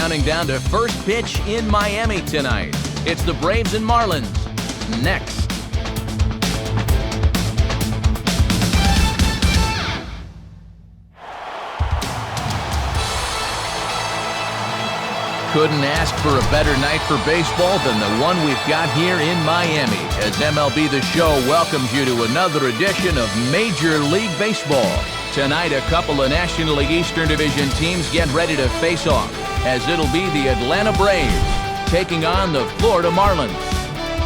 counting down to first pitch in Miami tonight. It's the Braves and Marlins. Next. Couldn't ask for a better night for baseball than the one we've got here in Miami, as MLB The Show welcomes you to another edition of Major League Baseball. Tonight, a couple of National League Eastern Division teams get ready to face off, as it'll be the Atlanta Braves taking on the Florida Marlins.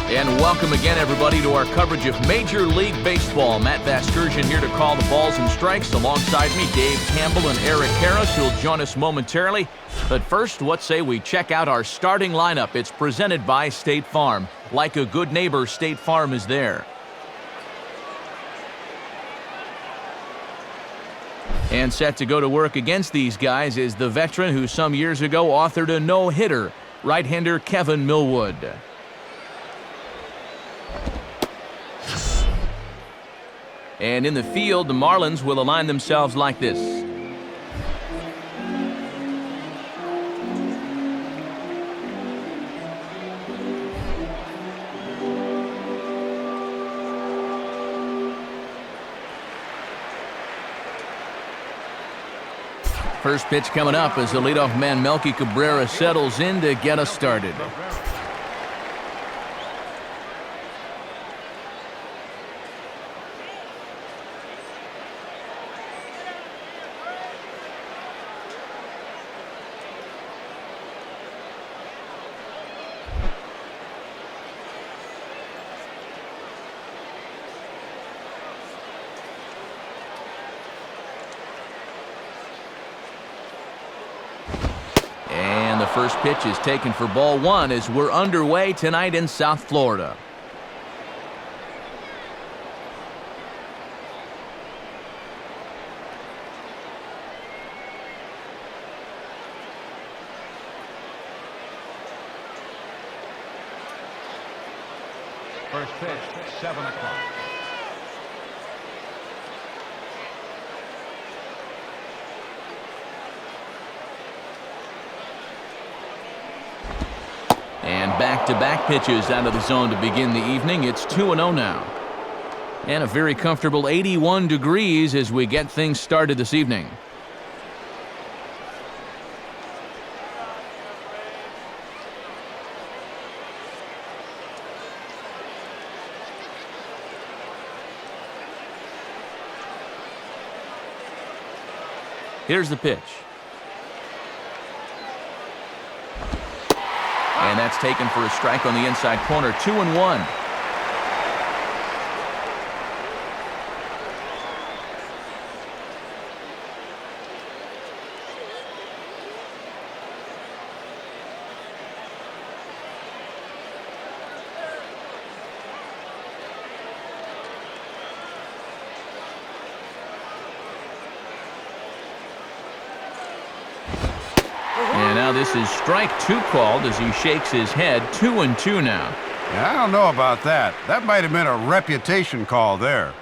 And welcome again, everybody, to our coverage of Major League Baseball. Matt Vasgersian here to call the balls and strikes. Alongside me, Dave Campbell and Eric Harris, who'll join us momentarily. But first, what say we check out our starting lineup? It's presented by State Farm. Like a good neighbor, State Farm is there. And set to go to work against these guys is the veteran who some years ago authored a no-hitter, right-hander Kevin Millwood. And in the field, the Marlins will align themselves like this. First pitch coming up as the leadoff man Melky Cabrera settles in to get us started. The first pitch is taken for ball one as we're underway tonight in South Florida. First pitch, 7 o'clock. And back-to-back pitches out of the zone to begin the evening. It's 2-0 now. And a very comfortable 81 degrees as we get things started this evening. Here's the pitch. And that's taken for a strike on the inside corner. 2-1. And now this is strike two called as he shakes his head. 2-2 now. Yeah, I don't know about that. That might have been a reputation call there.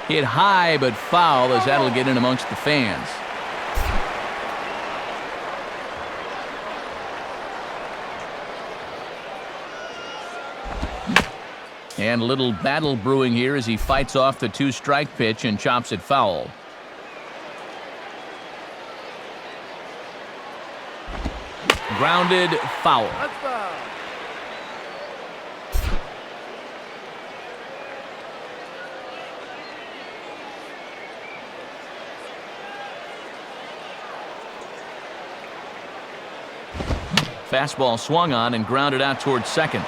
Hit high but foul as that'll get in amongst the fans. And a little battle brewing here as he fights off the two-strike pitch and chops it foul. Grounded foul. Fastball swung on and grounded out towards second.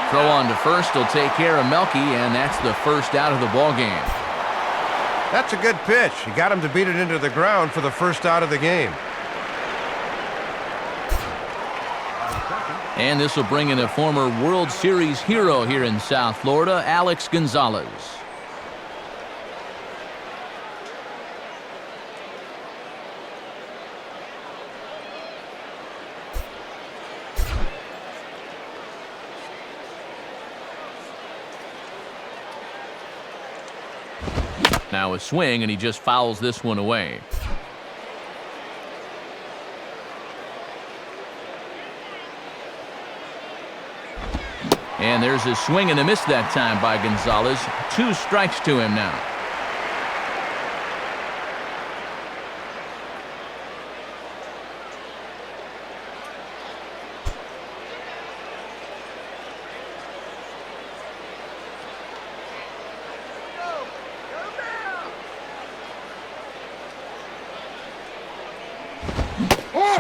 Throw on to first will take care of Melky, and that's the first out of the ball game. That's a good pitch. He got him to beat it into the ground for the first out of the game. And this will bring in a former World Series hero here in South Florida, Alex Gonzalez. Now a swing, and he just fouls this one away. And there's a swing and a miss that time by Gonzalez. 2 strikes to him now.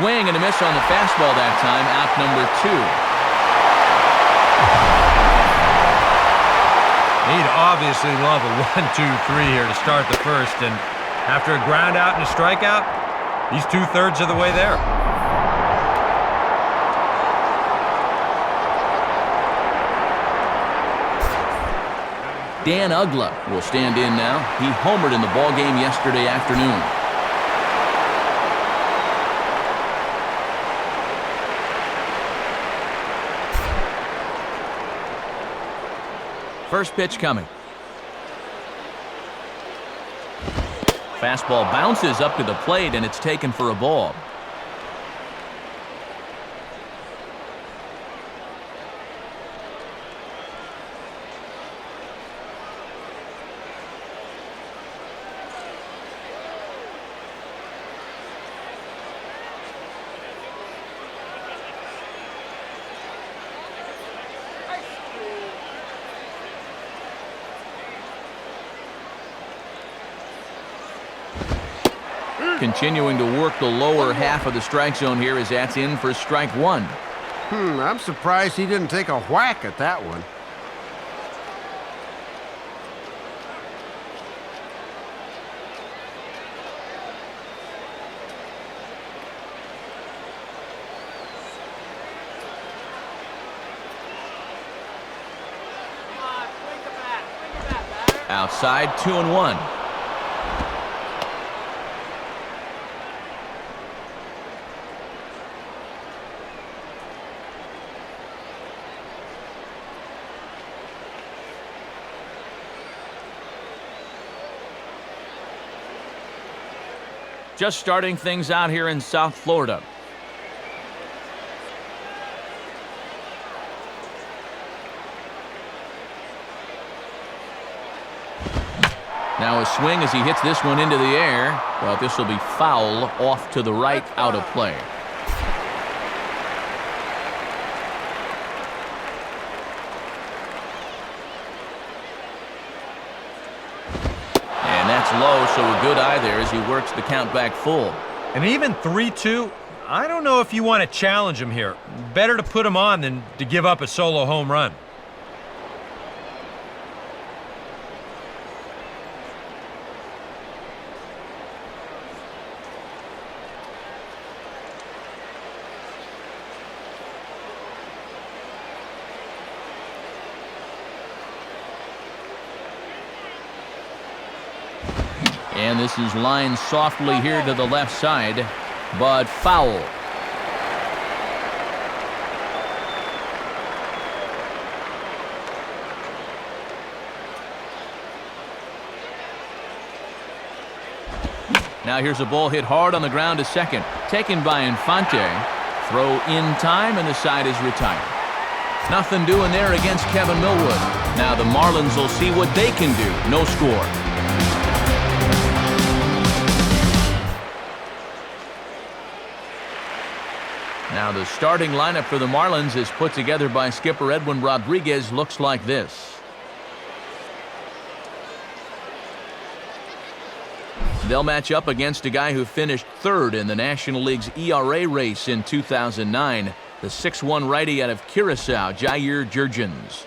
Swing and a miss on the fastball that time. Out number 2. He'd obviously love a 1-2-3 here to start the first, and after a ground out and a strikeout, he's 2/3 of the way there. Dan Ugla will stand in now. He homered in the ballgame yesterday afternoon. First pitch coming. Fastball bounces up to the plate, and it's taken for a ball. Continuing to work the lower half of the strike zone here as that's in for strike 1. I'm surprised he didn't take a whack at that one. Outside, 2-1. Just starting things out here in South Florida. Now a swing as he hits this one into the air. Well, this will be foul off to the right, out of play. Low, so a good eye there as he works the count back full. And even 3-2, I don't know if you want to challenge him here. Better to put him on than to give up a solo home run. And this is lined softly here to the left side, but foul. Now here's a ball hit hard on the ground to second. Taken by Infante. Throw in time, and the side is retired. Nothing doing there against Kevin Millwood. Now the Marlins will see what they can do. No score. Now the starting lineup for the Marlins is put together by skipper Edwin Rodriguez. Looks like this. They'll match up against a guy who finished 3rd in the National League's ERA race in 2009, the 6'1" righty out of Curacao, Jair Jurgens.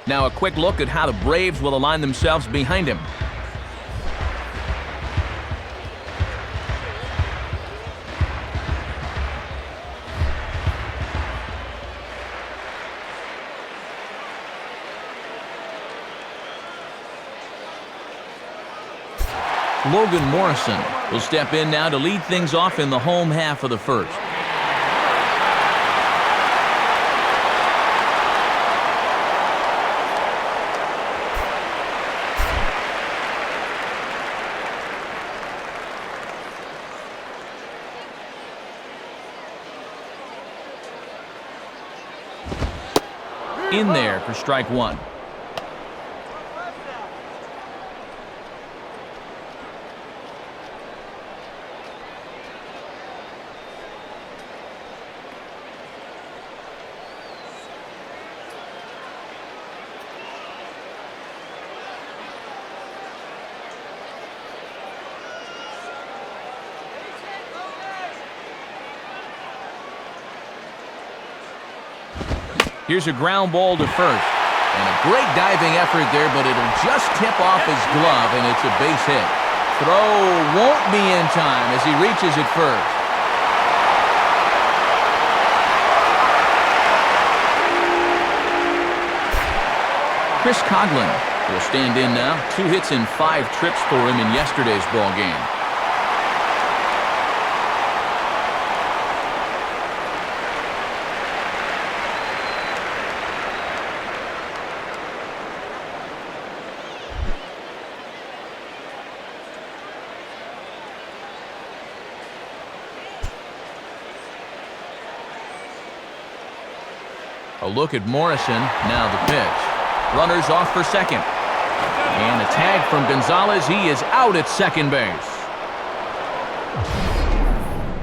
Now a quick look at how the Braves will align themselves behind him. Logan Morrison will step in now to lead things off in the home half of the first. In there for strike one. Here's a ground ball to first. And a great diving effort there, but it'll just tip off his glove, and it's a base hit. Throw won't be in time as he reaches it first. Chris Coghlan will stand in now. 2 hits and 5 trips for him in yesterday's ball game. A look at Morrison, now the pitch. Runners off for second. And a tag from Gonzalez. He is out at second base.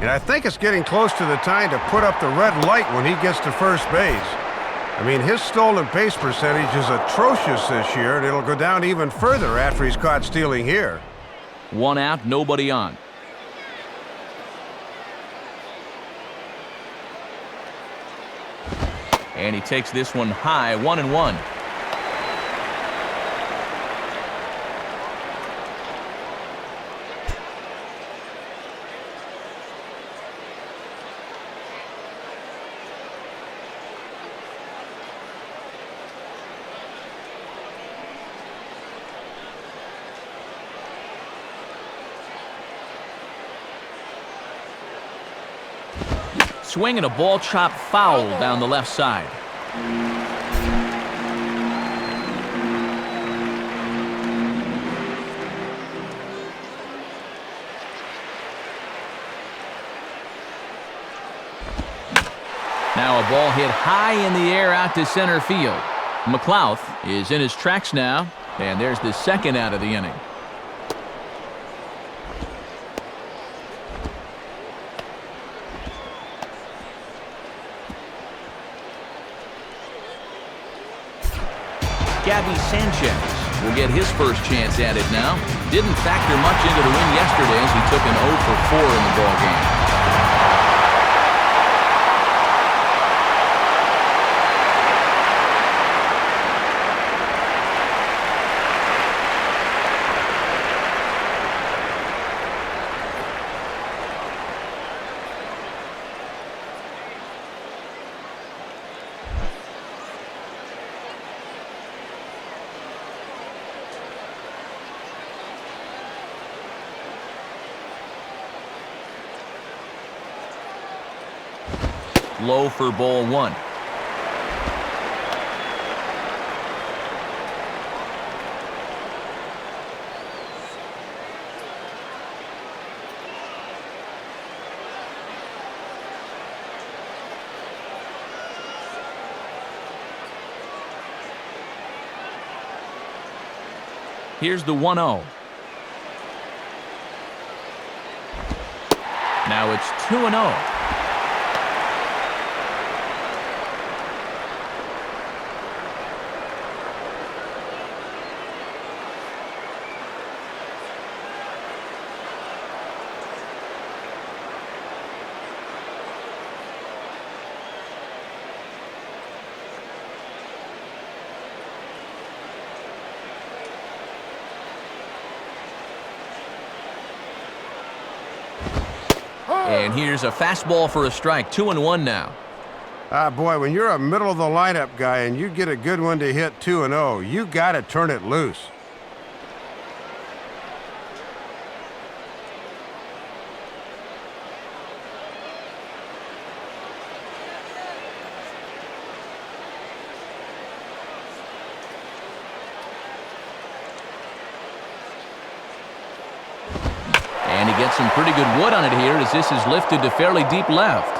And I think it's getting close to the time to put up the red light when he gets to first base. I mean, his stolen base percentage is atrocious this year, and it'll go down even further after he's caught stealing here. 1 out, nobody on. And he takes this one high, 1-1. Swing and a ball chopped foul down the left side. Now a ball hit high in the air out to center field. McLeod is in his tracks now, and there's the second out of the inning. Gabby Sanchez will get his first chance at it now. Didn't factor much into the win yesterday as he took an 0 for 4 in the ballgame. Low for ball 1. Here's the 1-0. Now it's 2-0. And here's a fastball for a strike. 2-1 now. Ah, boy, when you're a middle-of-the-lineup guy and you get a good one to hit 2-0, you got to turn it loose. gets some pretty good wood on it here as this is lifted to fairly deep left.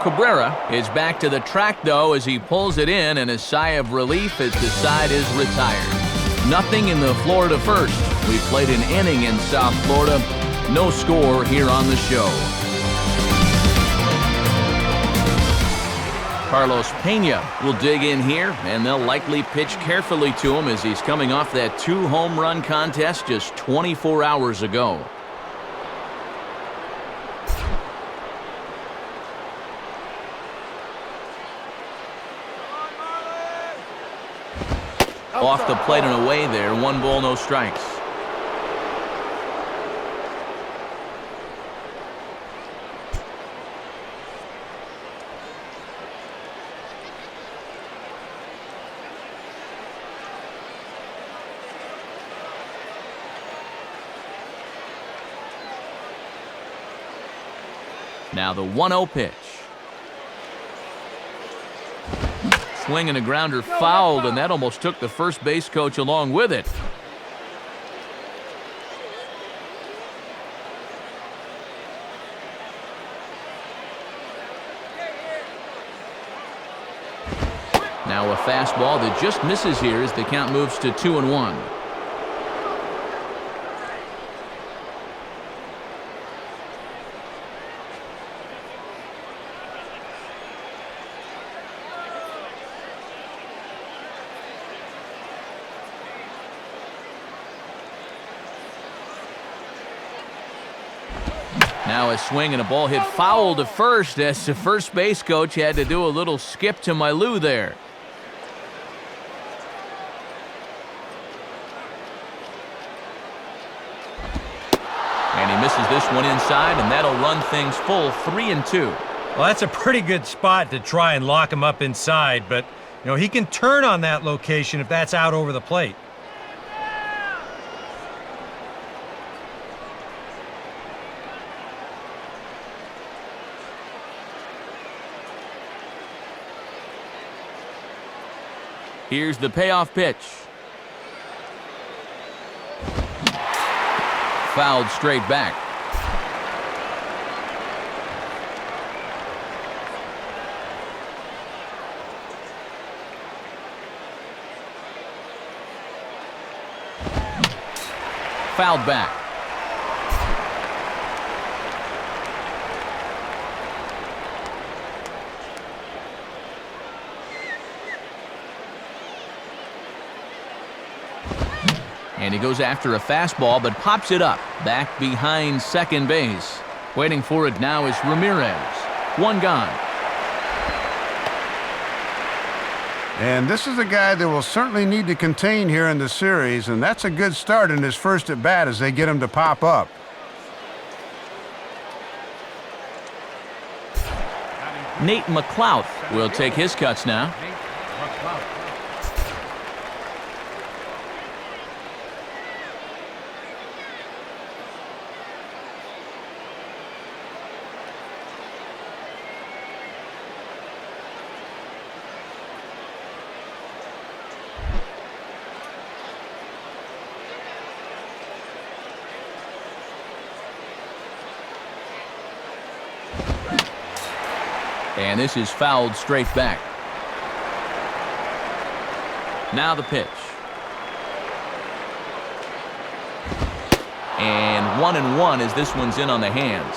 Cabrera is back to the track, though, as he pulls it in, and a sigh of relief as the side is retired. Nothing in the Florida first. We played an inning in South Florida. No score here on the show. Carlos Pena will dig in here, and they'll likely pitch carefully to him as he's coming off that 2-home run contest just 24 hours ago. Off the plate and away there. 1 ball, no strikes. Now the 1-0 pitch. Swing and a grounder fouled, and that almost took the first base coach along with it. Now a fastball that just misses here as the count moves to 2-1. Now a swing and a ball hit foul to first as the first base coach had to do a little skip to my loo there. And he misses this one inside, and that'll run things full 3-2. Well, that's a pretty good spot to try and lock him up inside, but he can turn on that location if that's out over the plate. Here's the payoff pitch. Fouled straight back. Fouled back. And he goes after a fastball, but pops it up, back behind second base. Waiting for it now is Ramirez. 1 gone. And this is a guy that will certainly need to contain here in the series, and that's a good start in his first at-bat as they get him to pop up. Nate McLeod will take his cuts now. And this is fouled straight back. Now the pitch. And 1-1 as this one's in on the hands.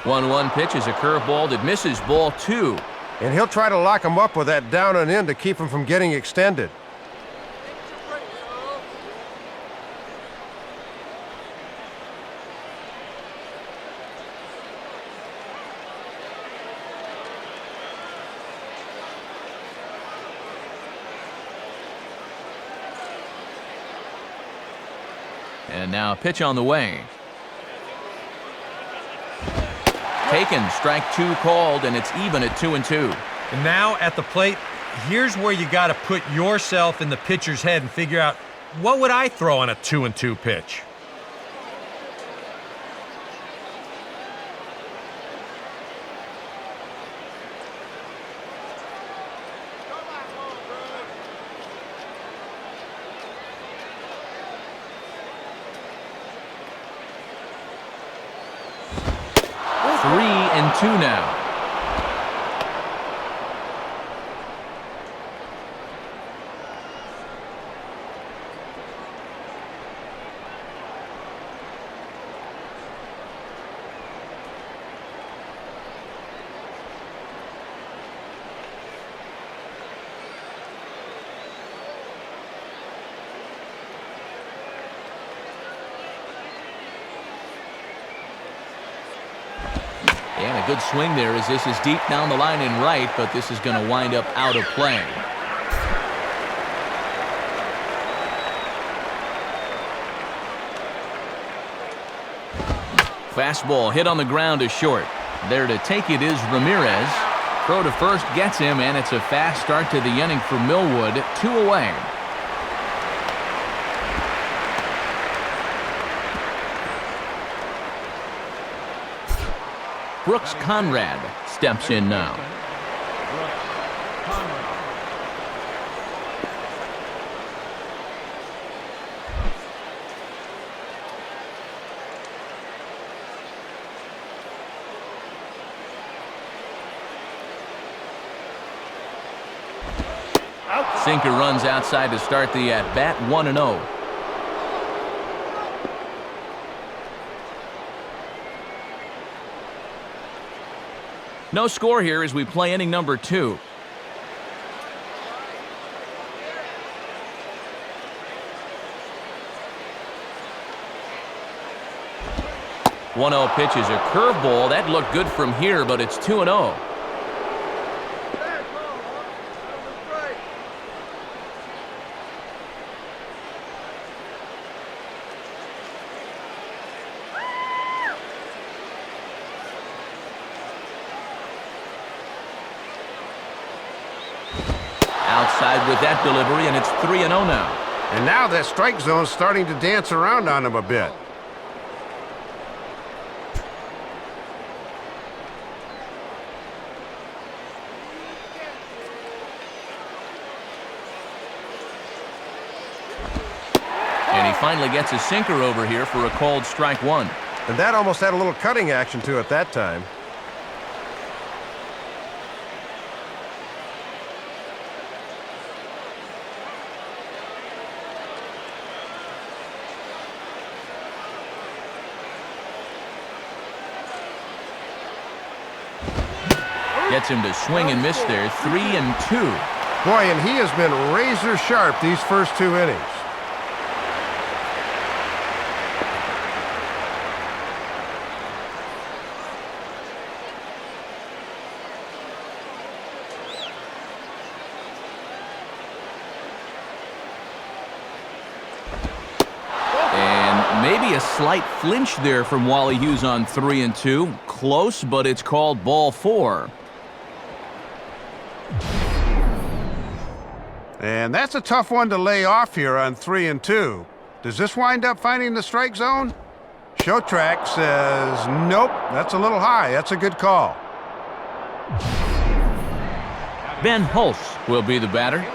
One pitch is a curveball that misses, ball 2. And he'll try to lock him up with that down and in to keep him from getting extended. And now a pitch on the way. Taken, strike 2 called, and it's even at 2-2. And now at the plate, here's where you got to put yourself in the pitcher's head and figure out, what would I throw on a 2-2 pitch? Three and two now. And a good swing there as this is deep down the line and right, but this is going to wind up out of play. Fastball hit on the ground to short. There to take it is Ramirez. Throw to first gets him, and it's a fast start to the inning for Millwood. 2 away. Brooks Conrad steps in now. Sinker runs outside to start the at-bat, 1-0. No score here as we play inning number 2. One-0 pitch is a curveball. That looked good from here, but it's 2-0. Outside with that delivery, and it's 3-0 now. And now that strike zone's starting to dance around on him a bit. And he finally gets a sinker over here for a called strike 1. And that almost had a little cutting action to it that time. Gets him to swing and miss there. 3-2. Boy, and he has been razor sharp these first 2 innings. And maybe a slight flinch there from Wally Hughes on 3-2. Close, but it's called ball 4. And that's a tough one to lay off here on 3-2. Does this wind up finding the strike zone? Show track says nope, that's a little high. That's a good call. Ben Hulse will be the batter.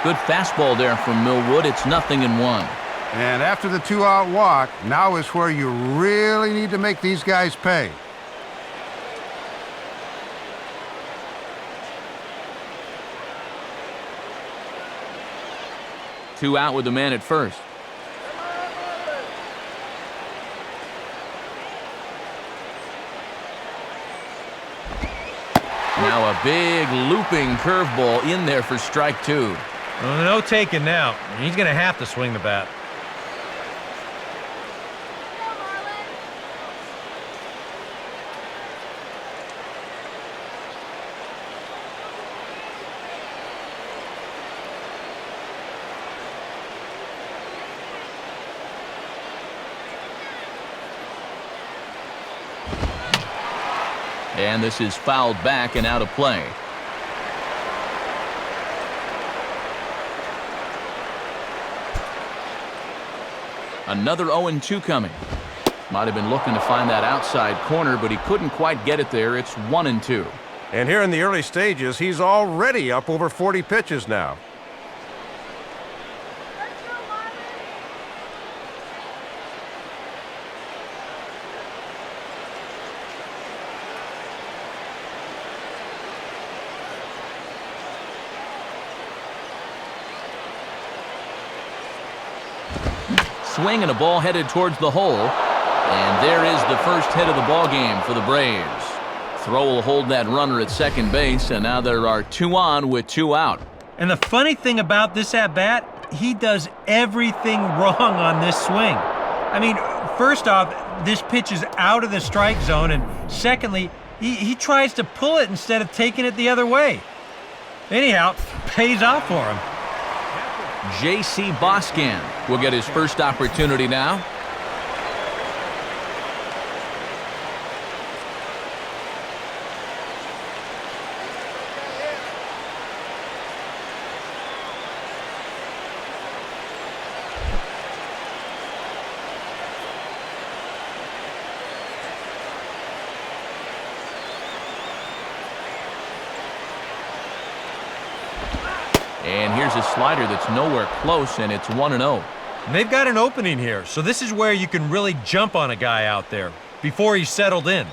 Good fastball there from Millwood. It's 0-1. And after the 2-out walk, now is where you really need to make these guys pay. Two out with the man at first. Now a big looping curveball in there for strike 2. Well, no taking now. He's going to have to swing the bat. And this is fouled back and out of play. Another 0-2 coming. Might have been looking to find that outside corner, but he couldn't quite get it there. It's 1-2. And here in the early stages, he's already up over 40 pitches now. Swing and a ball headed towards the hole. And there is the first hit of the ball game for the Braves. Throw will hold that runner at second base, and now there are 2 on with 2 out. And the funny thing about this at-bat, he does everything wrong on this swing. I mean, first off, this pitch is out of the strike zone, and secondly, he tries to pull it instead of taking it the other way. Anyhow, pays off for him. J.C. Boscan will get his first opportunity now. And here's a slider that's nowhere close, and it's 1-0. And they've got an opening here, so this is where you can really jump on a guy out there before he's settled in.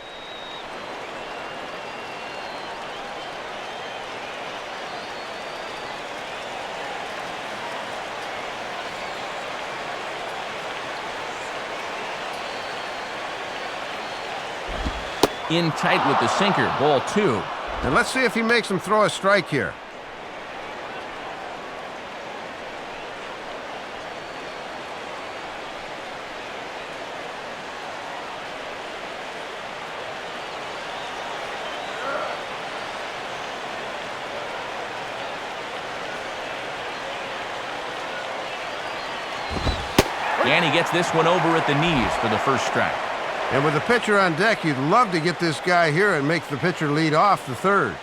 In tight with the sinker, ball 2. And let's see if he makes him throw a strike here. And he gets this one over at the knees for the first strike. And with the pitcher on deck, you'd love to get this guy here and make the pitcher lead off the third.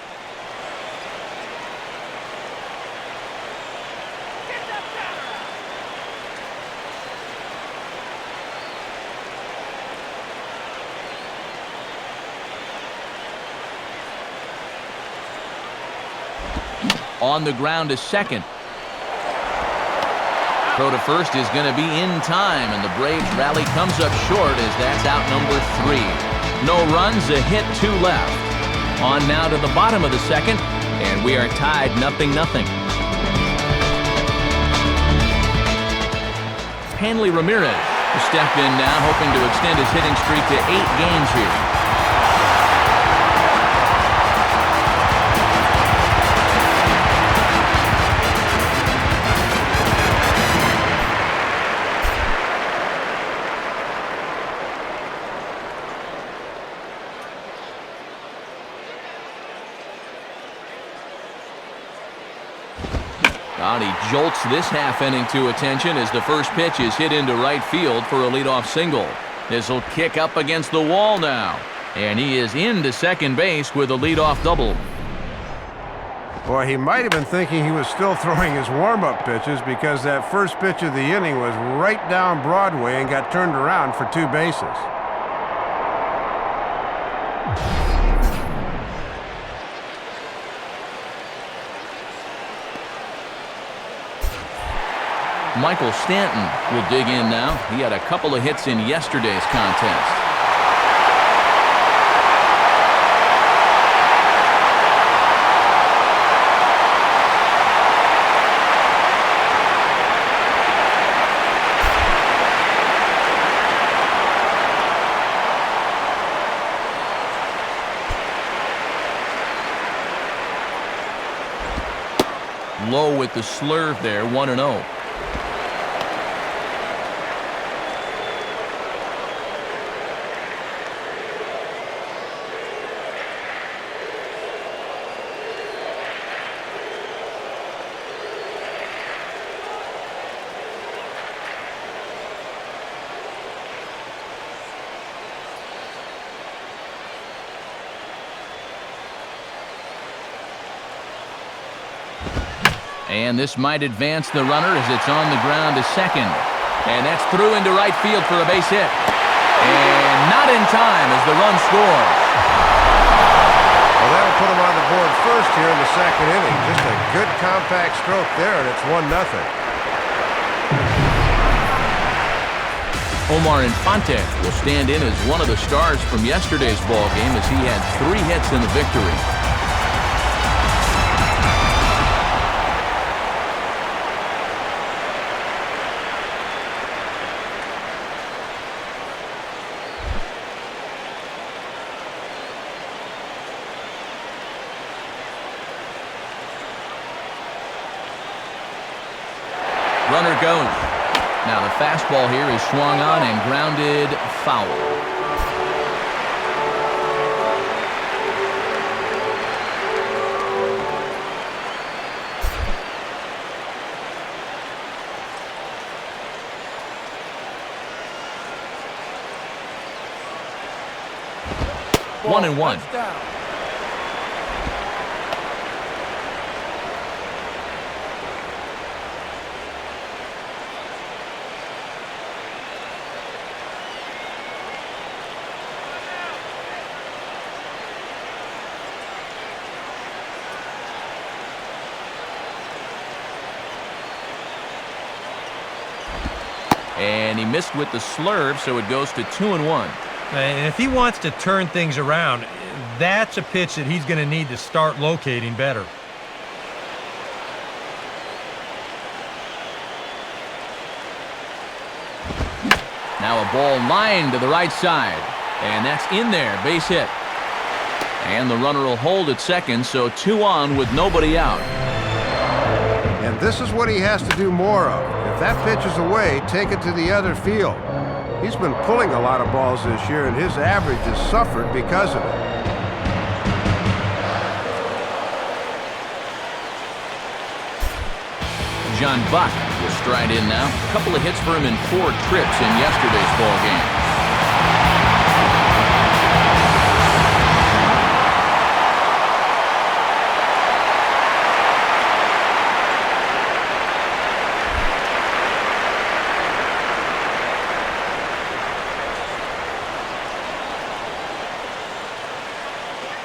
On the ground to second. Throw to first is going to be in time, and the Braves rally comes up short as that's out number 3. No runs, a hit, 2 left. On now to the bottom of the second, and we are tied 0-0. Hanley Ramirez stepped in now, hoping to extend his hitting streak to 8 games here. He jolts this half inning to attention as the first pitch is hit into right field for a leadoff single. This will kick up against the wall now, and he is into second base with a leadoff double. Boy, he might have been thinking he was still throwing his warm-up pitches because that first pitch of the inning was right down Broadway and got turned around for 2 bases. Michael Stanton will dig in now. He had a couple of hits in yesterday's contest. Low with the slurve there, 1-0. And this might advance the runner as it's on the ground to second. And that's through into right field for a base hit. And not in time as the run scores. Well, that'll put him on the board first here in the second inning. Just a good compact stroke there, and it's 1-0. Omar Infante will stand in as one of the stars from yesterday's ball game as he had 3 hits in the victory. Runner goes. Now the fastball here is swung on and grounded foul. Ball, 1-1. Touchdown. And he missed with the slurve, so it goes to 2-1. And if he wants to turn things around, that's a pitch that he's going to need to start locating better. Now a ball lined to the right side. And that's in there, base hit. And the runner will hold at second, so 2 on with nobody out. And this is what he has to do more of. If that pitch is away, take it to the other field. He's been pulling a lot of balls this year, and his average has suffered because of it. John Buck will stride in now. A couple of hits for him in 4 trips in yesterday's ball game.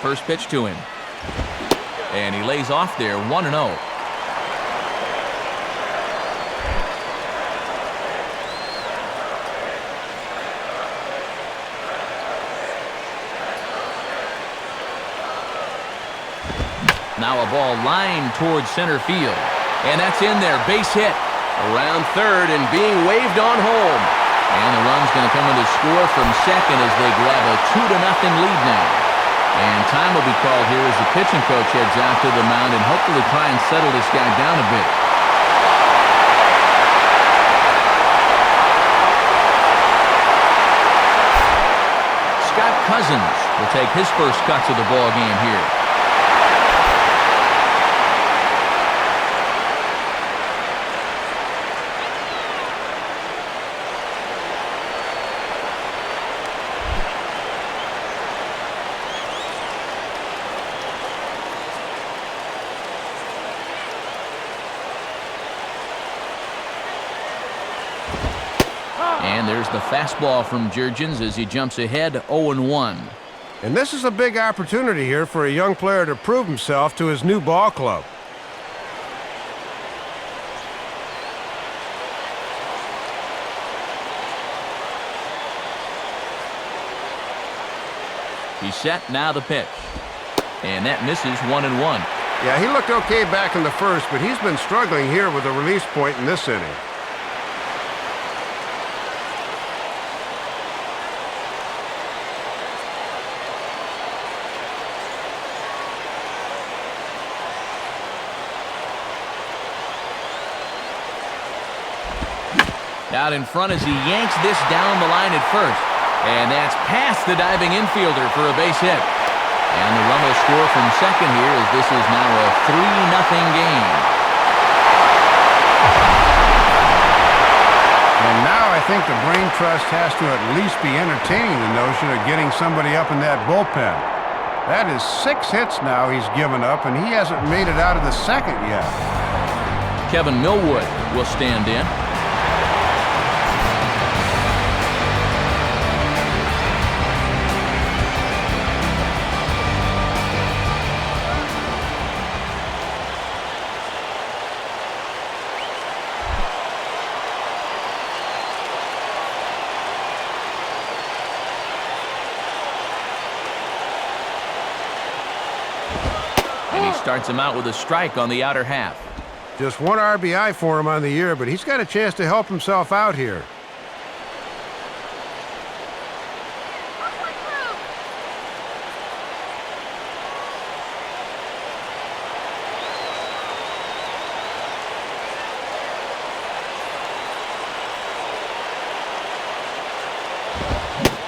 First pitch to him. And he lays off there, 1-0. Now a ball lined towards center field. And that's in there, base hit. Around third and being waved on home. And the run's going to come in to score from second as they grab a 2-0 lead now. And time will be called here as the pitching coach heads out to the mound and hopefully try and settle this guy down a bit. Scott Cousins will take his first cuts of the ball game here. And there's the fastball from Jurgens as he jumps ahead 0-1. And this is a big opportunity here for a young player to prove himself to his new ball club. He's set, now the pitch. And that misses 1-1. Yeah, he looked okay back in the first, but he's been struggling here with a release point in this inning. Out in front as he yanks this down the line at first. And that's past the diving infielder for a base hit. And the run will score from second here as this is now a 3-0 game. And now I think the Brain Trust has to at least be entertaining the notion of getting somebody up in that bullpen. That is 6 hits now he's given up, and he hasn't made it out of the second yet. Kevin Millwood will stand in. Starts him out with a strike on the outer half. Just one RBI for him on the year, but he's got a chance to help himself out here.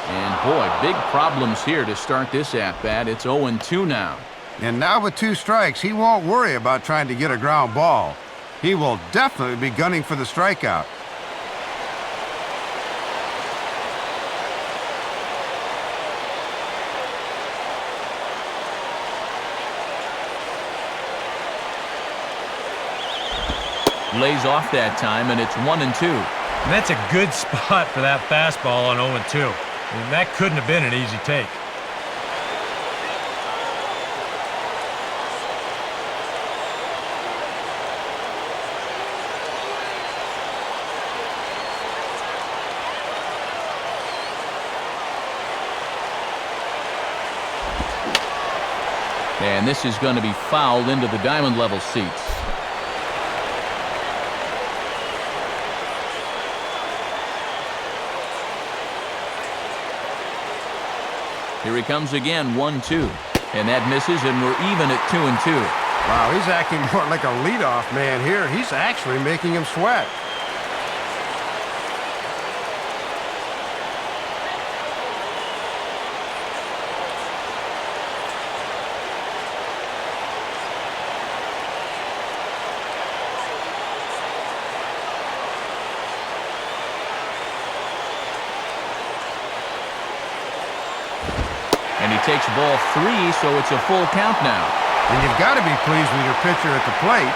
And boy, big problems here to start this at-bat. It's 0-2 now. And now with 2 strikes, he won't worry about trying to get a ground ball. He will definitely be gunning for the strikeout. Lays off that time, and it's 1-2. And that's a good spot for that fastball on 0-2. I mean, that couldn't have been an easy take. And this is going to be fouled into the diamond level seats. Here he comes again, 1-2. And that misses, and we're even at 2-2. Wow, he's acting more like a leadoff man here. He's actually making him sweat. And he takes ball 3, so it's a full count now. And you've got to be pleased with your pitcher at the plate.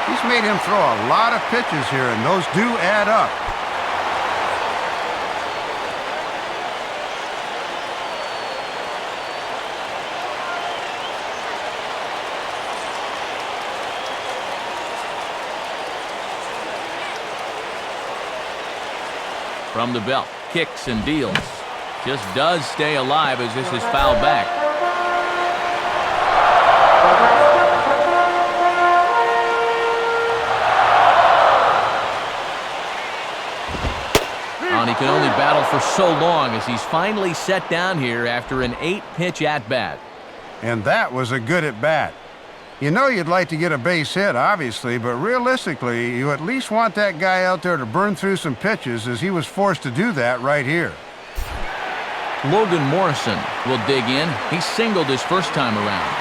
He's made him throw a lot of pitches here, and those do add up. From the belt, kicks and deals. Just does stay alive as this is fouled back. And he can only battle for so long as he's finally set down here after an 8-pitch at-bat. And that was a good at-bat. You know you'd like to get a base hit, obviously, but realistically, you at least want that guy out there to burn through some pitches, as he was forced to do that right here. Logan Morrison will dig in. He singled his first time around.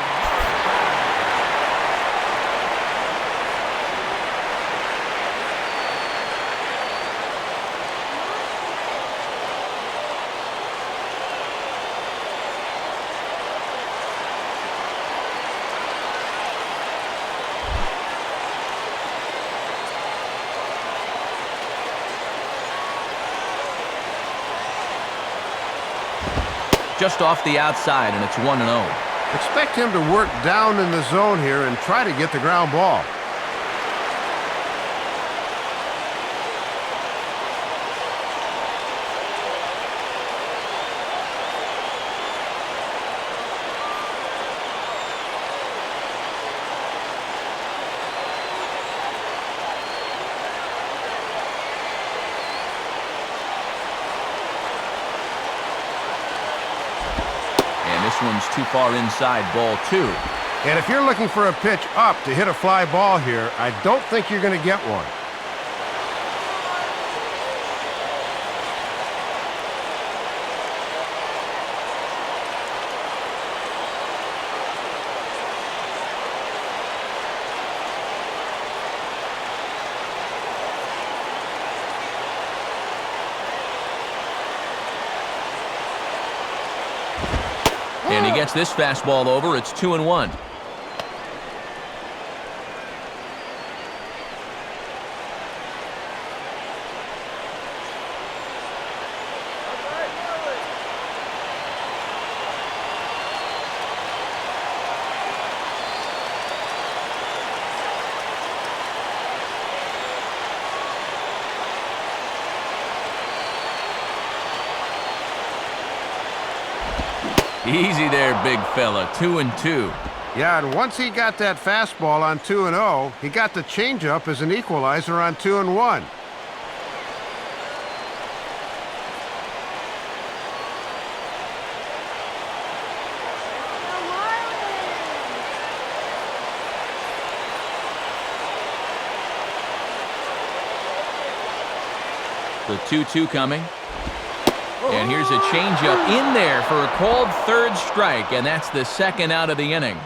Just off the outside, and it's 1-0. Expect him to work down in the zone here and try to get the ground ball. One's too far inside, ball 2. And if you're looking for a pitch up to hit a fly ball here, I don't think you're going to get one. And he gets this fastball over. It's 2-1. Easy there, big fella. 2-2. Yeah, and once he got that fastball on 2-0, he got the changeup as an equalizer on 2-1. The 2-2 coming. And here's a changeup in there for a called third strike, and that's the second out of the inning.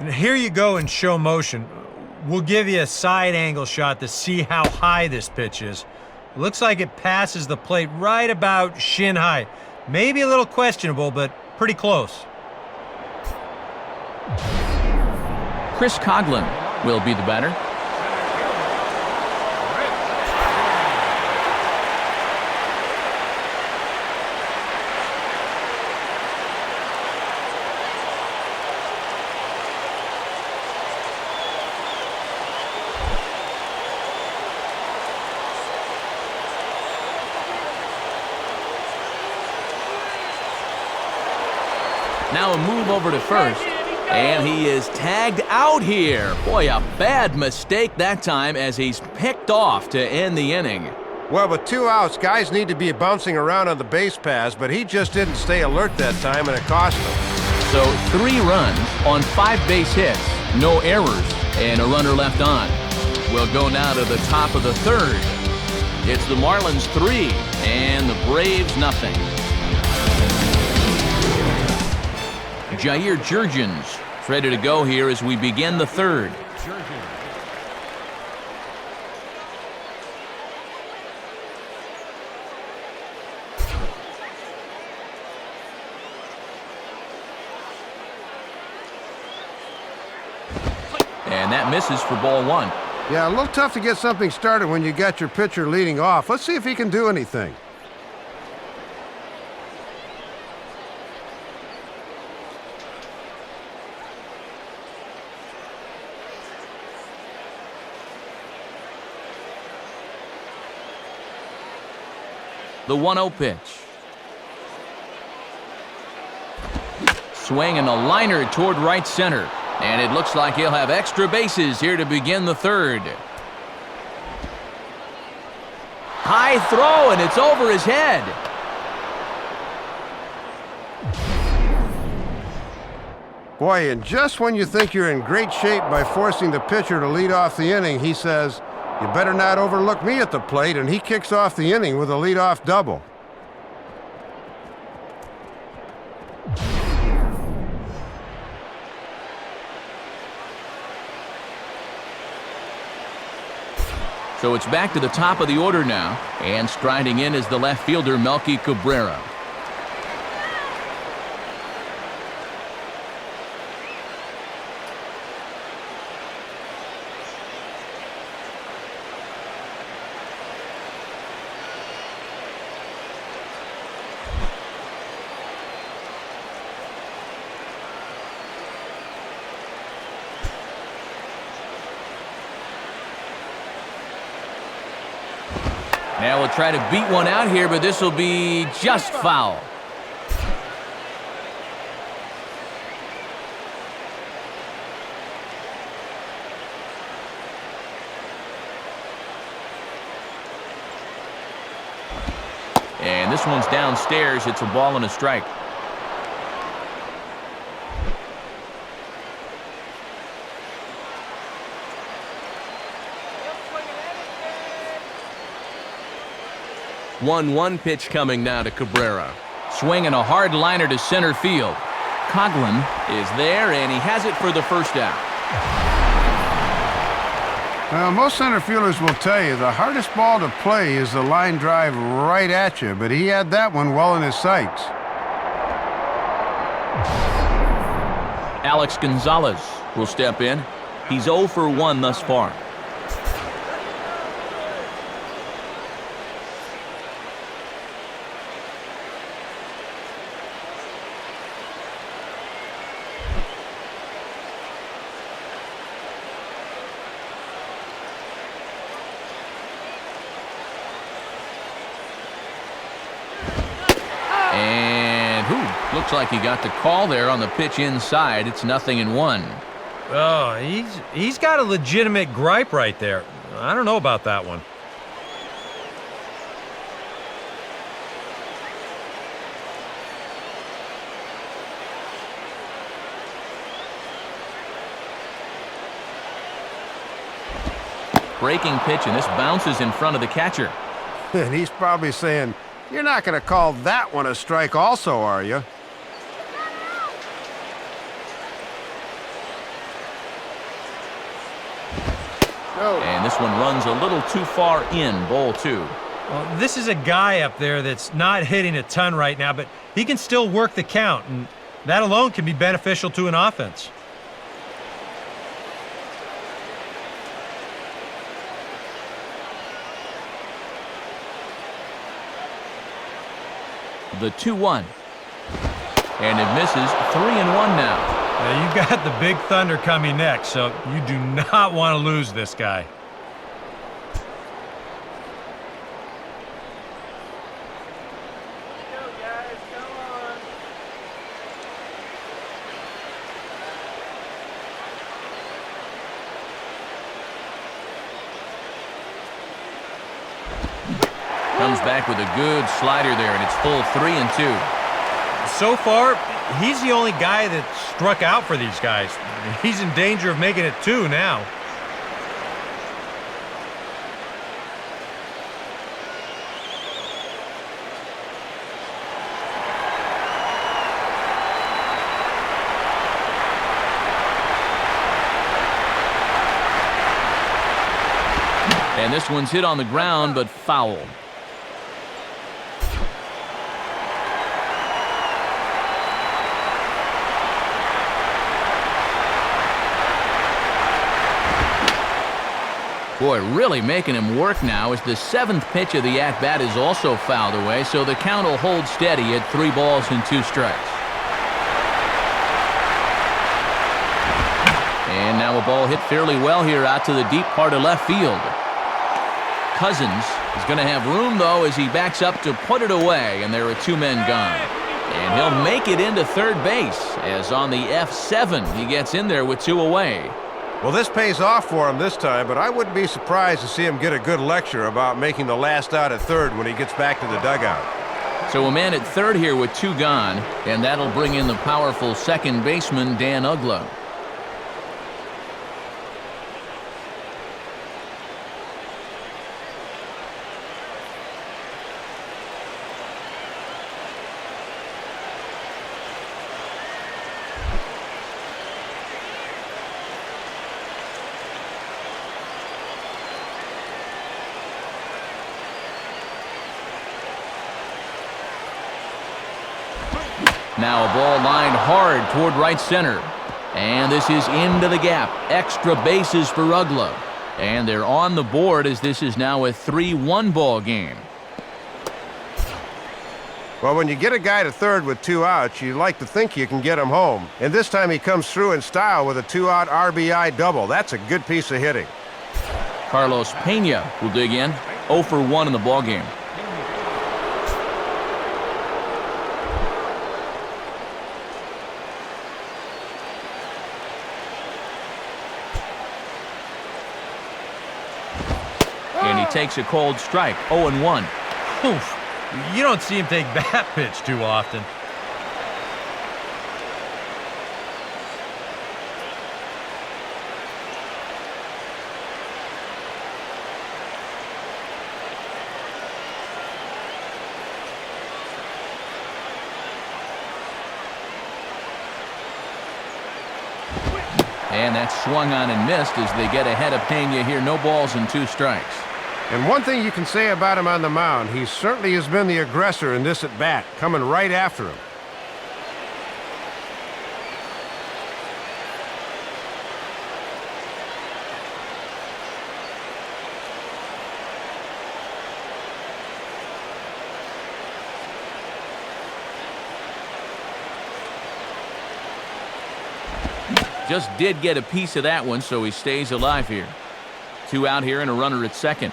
And here you go in show motion. We'll give you a side angle shot to see how high this pitch is. Looks like it passes the plate right about shin high. Maybe a little questionable, but pretty close. Chris Coughlin will be the batter. Now a move over to first, and he is tagged out here. Boy, a bad mistake that time as he's picked off to end the inning. Well, with 2 outs, guys need to be bouncing around on the base paths, but he just didn't stay alert that time, and it cost him. So 3 runs on 5 base hits, no errors, and a runner left on. We'll go now to the top of the third. It's the Marlins 3 and the Braves nothing. Jair Jurgens ready to go here as we begin the third. And that misses for ball 1. Yeah, a little tough to get something started when you got your pitcher leading off. Let's see if he can do anything. The 1-0 pitch. Swing and a liner toward right center. And it looks like he'll have extra bases here to begin the third. High throw, and it's over his head. Boy, and just when you think you're in great shape by forcing the pitcher to lead off the inning, he says, "You better not overlook me at the plate," and he kicks off the inning with a leadoff double. So it's back to the top of the order now, and striding in is the left fielder, Melky Cabrera. Now we'll try to beat one out here, but this will be just foul. And this one's downstairs. It's a ball and a strike. One pitch coming now to Cabrera. Swinging a hard liner to center field. Coughlin is there, and he has it for the first out. Well, most center fielders will tell you the hardest ball to play is the line drive right at you, but he had that one well in his sights. Alex Gonzalez will step in. He's 0 for 1 thus far. Looks like he got the call there on the pitch inside. It's 0-1. Oh, he's got a legitimate gripe right there. I don't know about that one. Breaking pitch, and this bounces in front of the catcher. And he's probably saying, "You're not going to call that one a strike also, are you?" And this one runs a little too far in, ball 2. Well, this is a guy up there that's not hitting a ton right now, but he can still work the count, and that alone can be beneficial to an offense. The 2-1. And it misses. 3-1 now. Now, you got the big thunder coming next, so you do not want to lose this guy. Comes back with a good slider there, and it's full 3-2. So far, he's the only guy that struck out for these guys. He's in danger of making it 2 now. And this one's hit on the ground, but foul. Boy, really making him work now as the 7th pitch of the at-bat is also fouled away, so the count will hold steady at 3 balls and 2 strikes. And now a ball hit fairly well here out to the deep part of left field. Cousins is going to have room, though, as he backs up to put it away, and there are 2 men gone. And he'll make it into third base, as on the F7 he gets in there with 2 away. Well, this pays off for him this time, but I wouldn't be surprised to see him get a good lecture about making the last out at third when he gets back to the dugout. So a man at third here with 2 gone, and that'll bring in the powerful second baseman, Dan Uggla. Now a ball lined hard toward right center. And this is into the gap. Extra bases for Uggla. And they're on the board as this is now a 3-1 ball game. Well, when you get a guy to third with 2 outs, you like to think you can get him home. And this time he comes through in style with a 2-out RBI double. That's a good piece of hitting. Carlos Pena will dig in. 0 for 1 in the ball game. And he takes a cold strike, 0-1. Oof. You don't see him take that pitch too often. And that's swung on and missed as they get ahead of Pena here. No balls and 2 strikes. And one thing you can say about him on the mound, he certainly has been the aggressor in this at-bat, coming right after him. Just did get a piece of that one, so he stays alive here. 2 out here and a runner at second.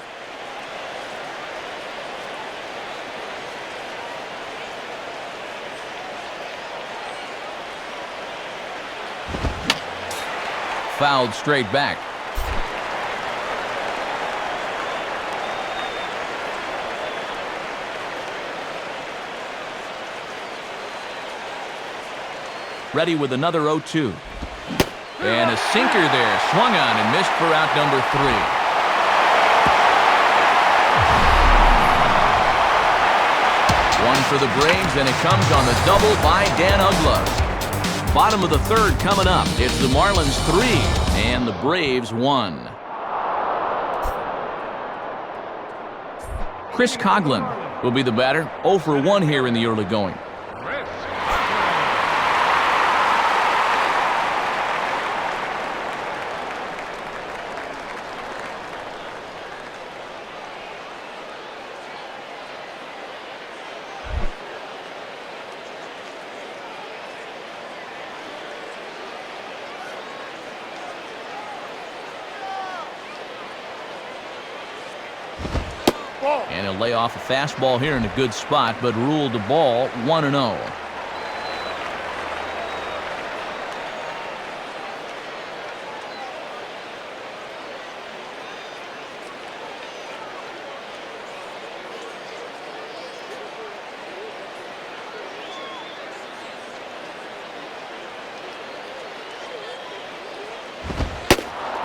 fouled straight back. Ready with another 0-2. And a sinker there, swung on and missed for out number 3. One for the Braves, and it comes on the double by Dan Uggla. Bottom of the third coming up. It's the Marlins 3 and the Braves 1. Chris Coughlin will be the batter. 0 for 1 here in the early going. And he'll lay off a fastball here in a good spot, but ruled the ball 1-0.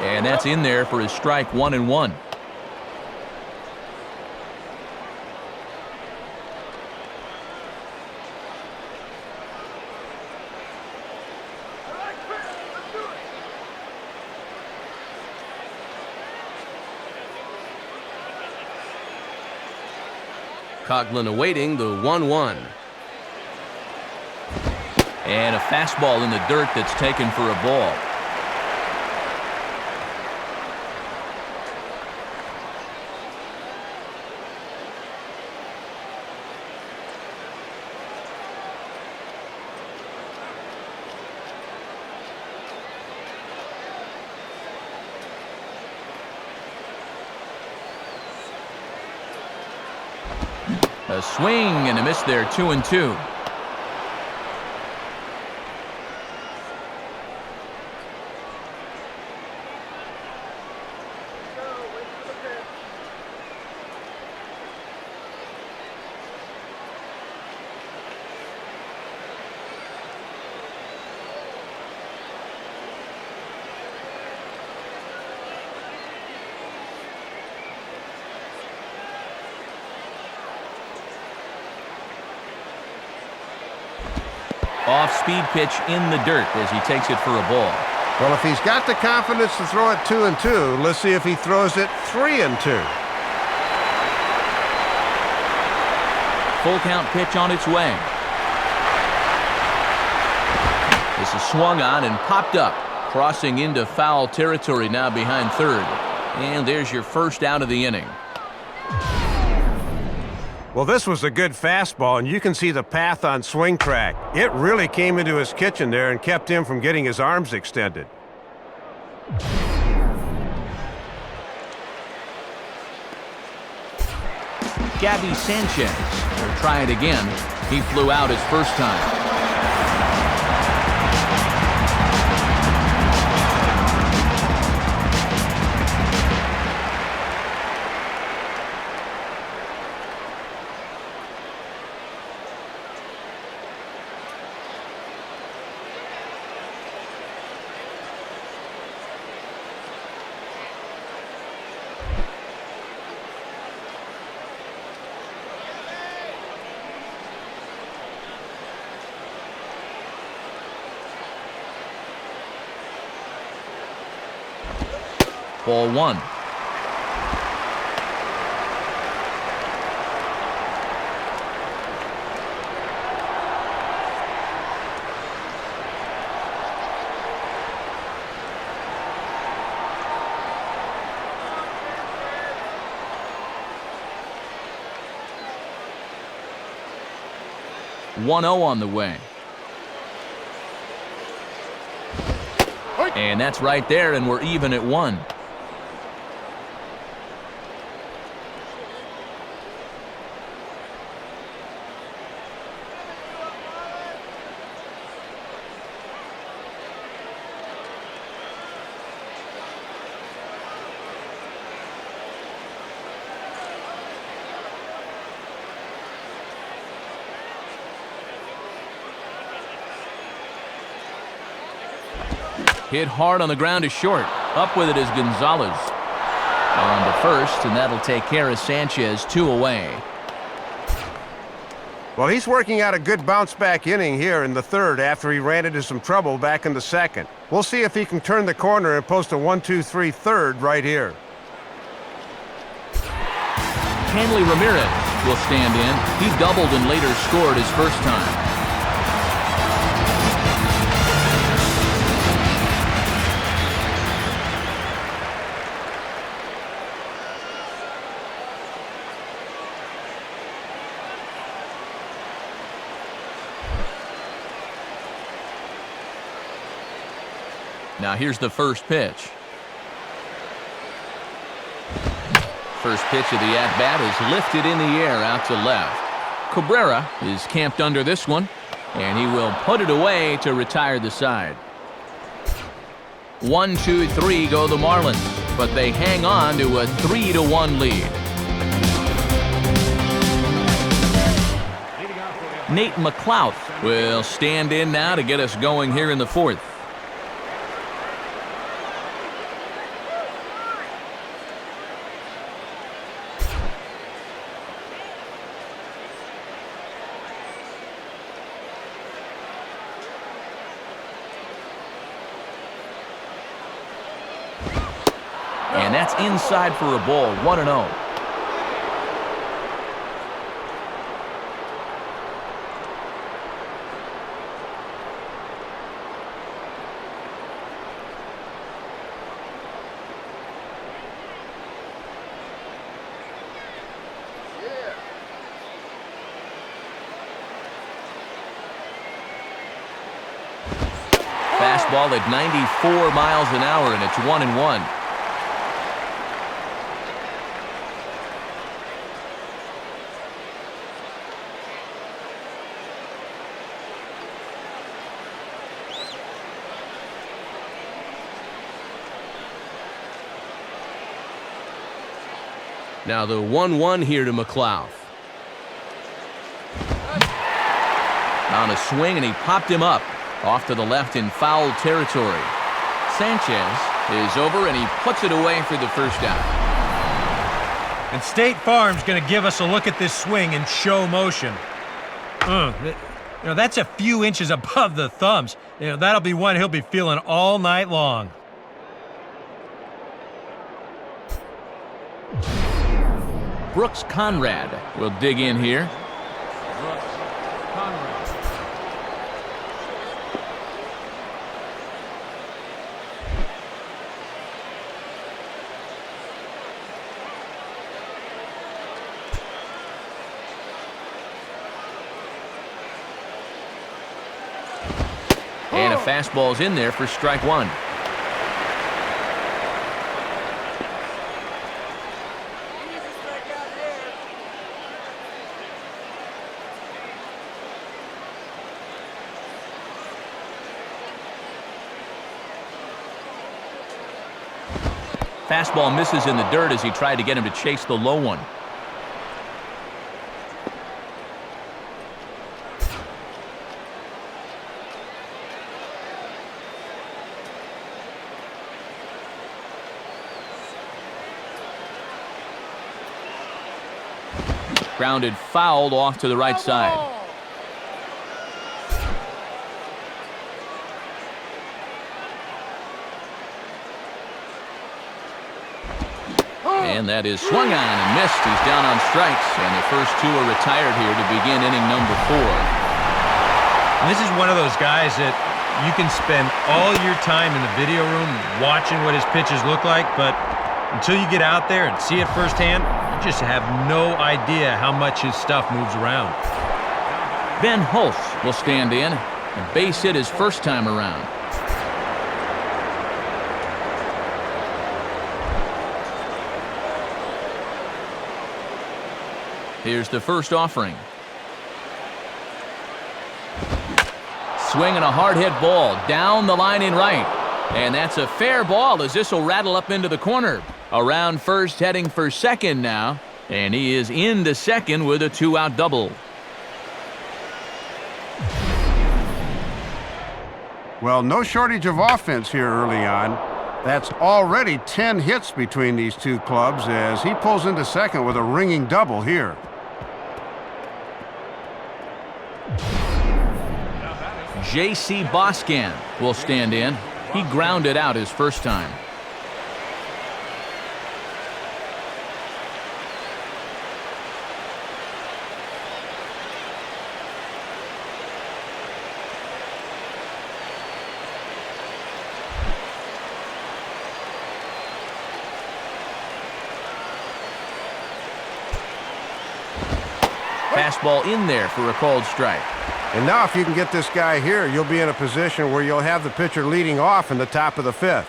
And that's in there for his strike 1-1. Coughlin awaiting the 1-1. And a fastball in the dirt that's taken for a ball. A swing and a miss there, 2-2. Off-speed pitch in the dirt as he takes it for a ball. Well, if he's got the confidence to throw it 2-2, let's see if he throws it 3-2. Full count pitch on its way. This is swung on and popped up, crossing into foul territory now behind third. And there's your first out of the inning. Well, this was a good fastball, and you can see the path on swing track. It really came into his kitchen there and kept him from getting his arms extended. Gabby Sanchez will try it again. He flew out his first time. Ball 1. One-0 on the way. And that's right there, and we're even at 1. Hit hard on the ground to short. Up with it is Gonzalez. On to first, and that'll take care of Sanchez, 2 away. Well, he's working out a good bounce-back inning here in the third after he ran into some trouble back in the second. We'll see if he can turn the corner and post a 1-2-3 third right here. Hanley Ramirez will stand in. He doubled and later scored his first time. Now here's the first pitch. First pitch of the at-bat is lifted in the air out to left. Cabrera is camped under this one, and he will put it away to retire the side. 1-2-3 go the Marlins, but they hang on to a 3-1 lead. Nate McLouth will stand in now to get us going here in the fourth. And that's inside for a ball, 1-0. Fastball at 94 miles an hour, and it's 1-1. Now the 1-1 here to McLouth. On a swing, and he popped him up off to the left in foul territory. Sanchez is over, and he puts it away for the first out. And State Farm's going to give us a look at this swing in show motion. That's a few inches above the thumbs. That'll be one he'll be feeling all night long. Brooks Conrad will dig in here. And a fastball's in there for strike one. Fastball misses in the dirt as he tried to get him to chase the low one. Grounded fouled off to the right side. And that is swung on and missed. He's down on strikes, and the first two are retired here to begin inning number 4. And this is one of those guys that you can spend all your time in the video room watching what his pitches look like, but until you get out there and see it firsthand, you just have no idea how much his stuff moves around. Ben Hulse will stand in and base hit his first time around. Here's the first offering. Swing and a hard hit ball down the line in right. And that's a fair ball as this will rattle up into the corner. Around first, heading for second now. And he is into second with a 2-out double. Well, no shortage of offense here early on. That's already 10 hits between these two clubs as he pulls into second with a ringing double here. J.C. Boscan will stand in. He grounded out his first time. Fastball in there for a called strike. And now if you can get this guy here, you'll be in a position where you'll have the pitcher leading off in the top of the fifth.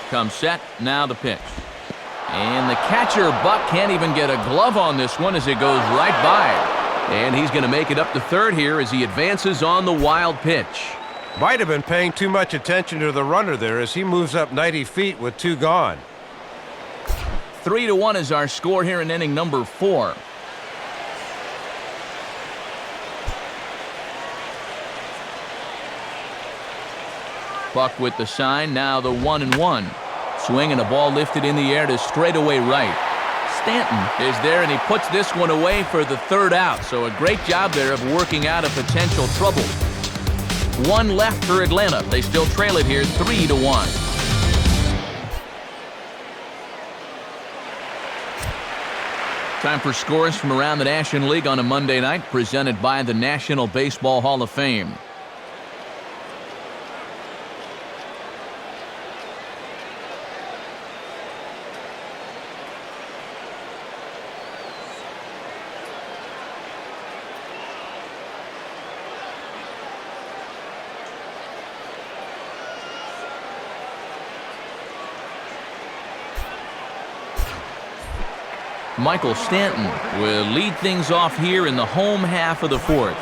Comes set, now the pitch. And the catcher, Buck, can't even get a glove on this one as it goes right by. And he's going to make it up to third here as he advances on the wild pitch. Might have been paying too much attention to the runner there as he moves up 90 feet with 2 gone. 3-1 is our score here in inning number 4. Buck with the sign, now the 1-1. Swing and a ball lifted in the air to straightaway right. Stanton is there, and he puts this one away for the third out. So a great job there of working out a potential trouble. 1 left for Atlanta. They still trail it here 3-1. Time for scores from around the National League on a Monday night, presented by the National Baseball Hall of Fame. Michael Stanton will lead things off here in the home half of the 4th.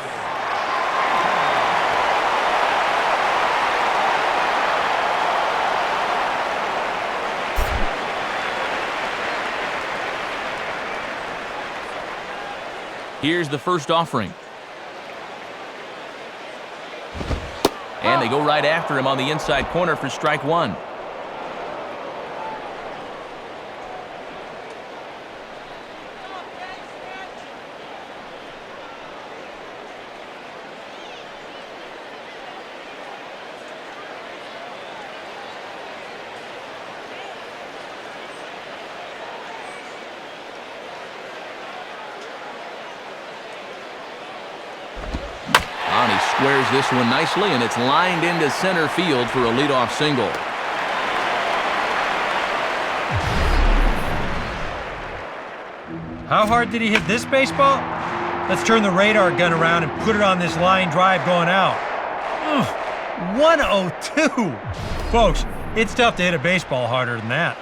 Here's the first offering. And they go right after him on the inside corner for strike 1. Squares this one nicely, and it's lined into center field for a leadoff single. How hard did he hit this baseball? Let's turn the radar gun around and put it on this line drive going out. 102! Folks, it's tough to hit a baseball harder than that.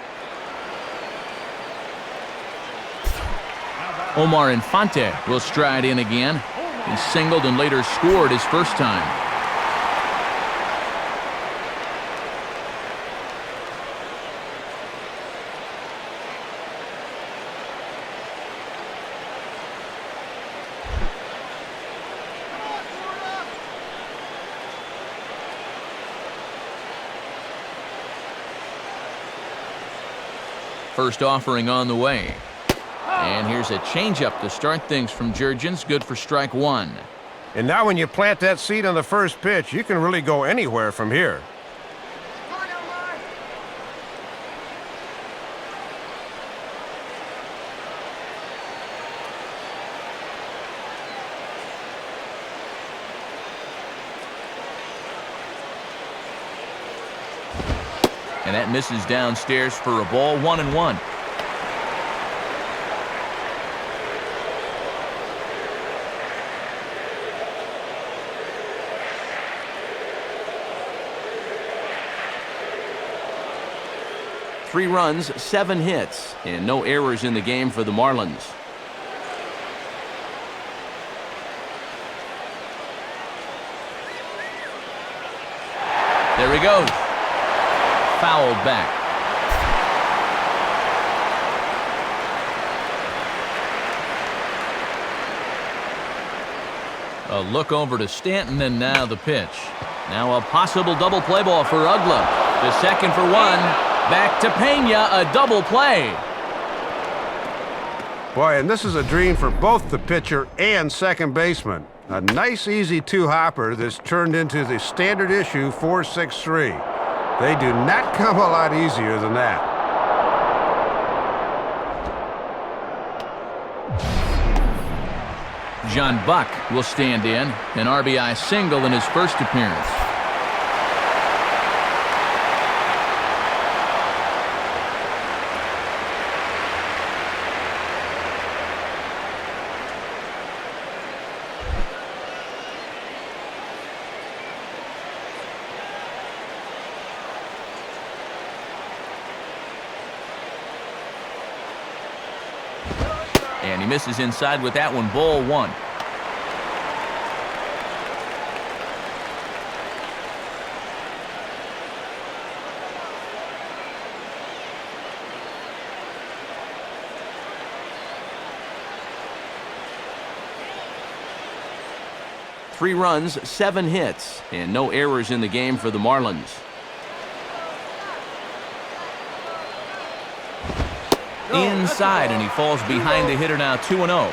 Omar Infante will stride in again. He singled and later scored his first time. First offering on the way. And here's a changeup to start things from Jurgens, good for strike 1. And now when you plant that seed on the first pitch, you can really go anywhere from here. And that misses downstairs for a ball, 1-1. Three runs, 7 hits, and no errors in the game for the Marlins. There he goes. Fouled back. A look over to Stanton, and now the pitch. Now a possible double play ball for Ugla. The second for one. Back to Pena, a double play. Boy, and this is a dream for both the pitcher and second baseman. A nice, easy two-hopper that's turned into the standard issue 4-6-3. They do not come a lot easier than that. John Buck will stand in, an RBI single in his first appearance. And he misses inside with that one, ball one. Three runs, 7 hits, and no errors in the game for the Marlins. Inside, and he falls behind the hitter now, 2-0.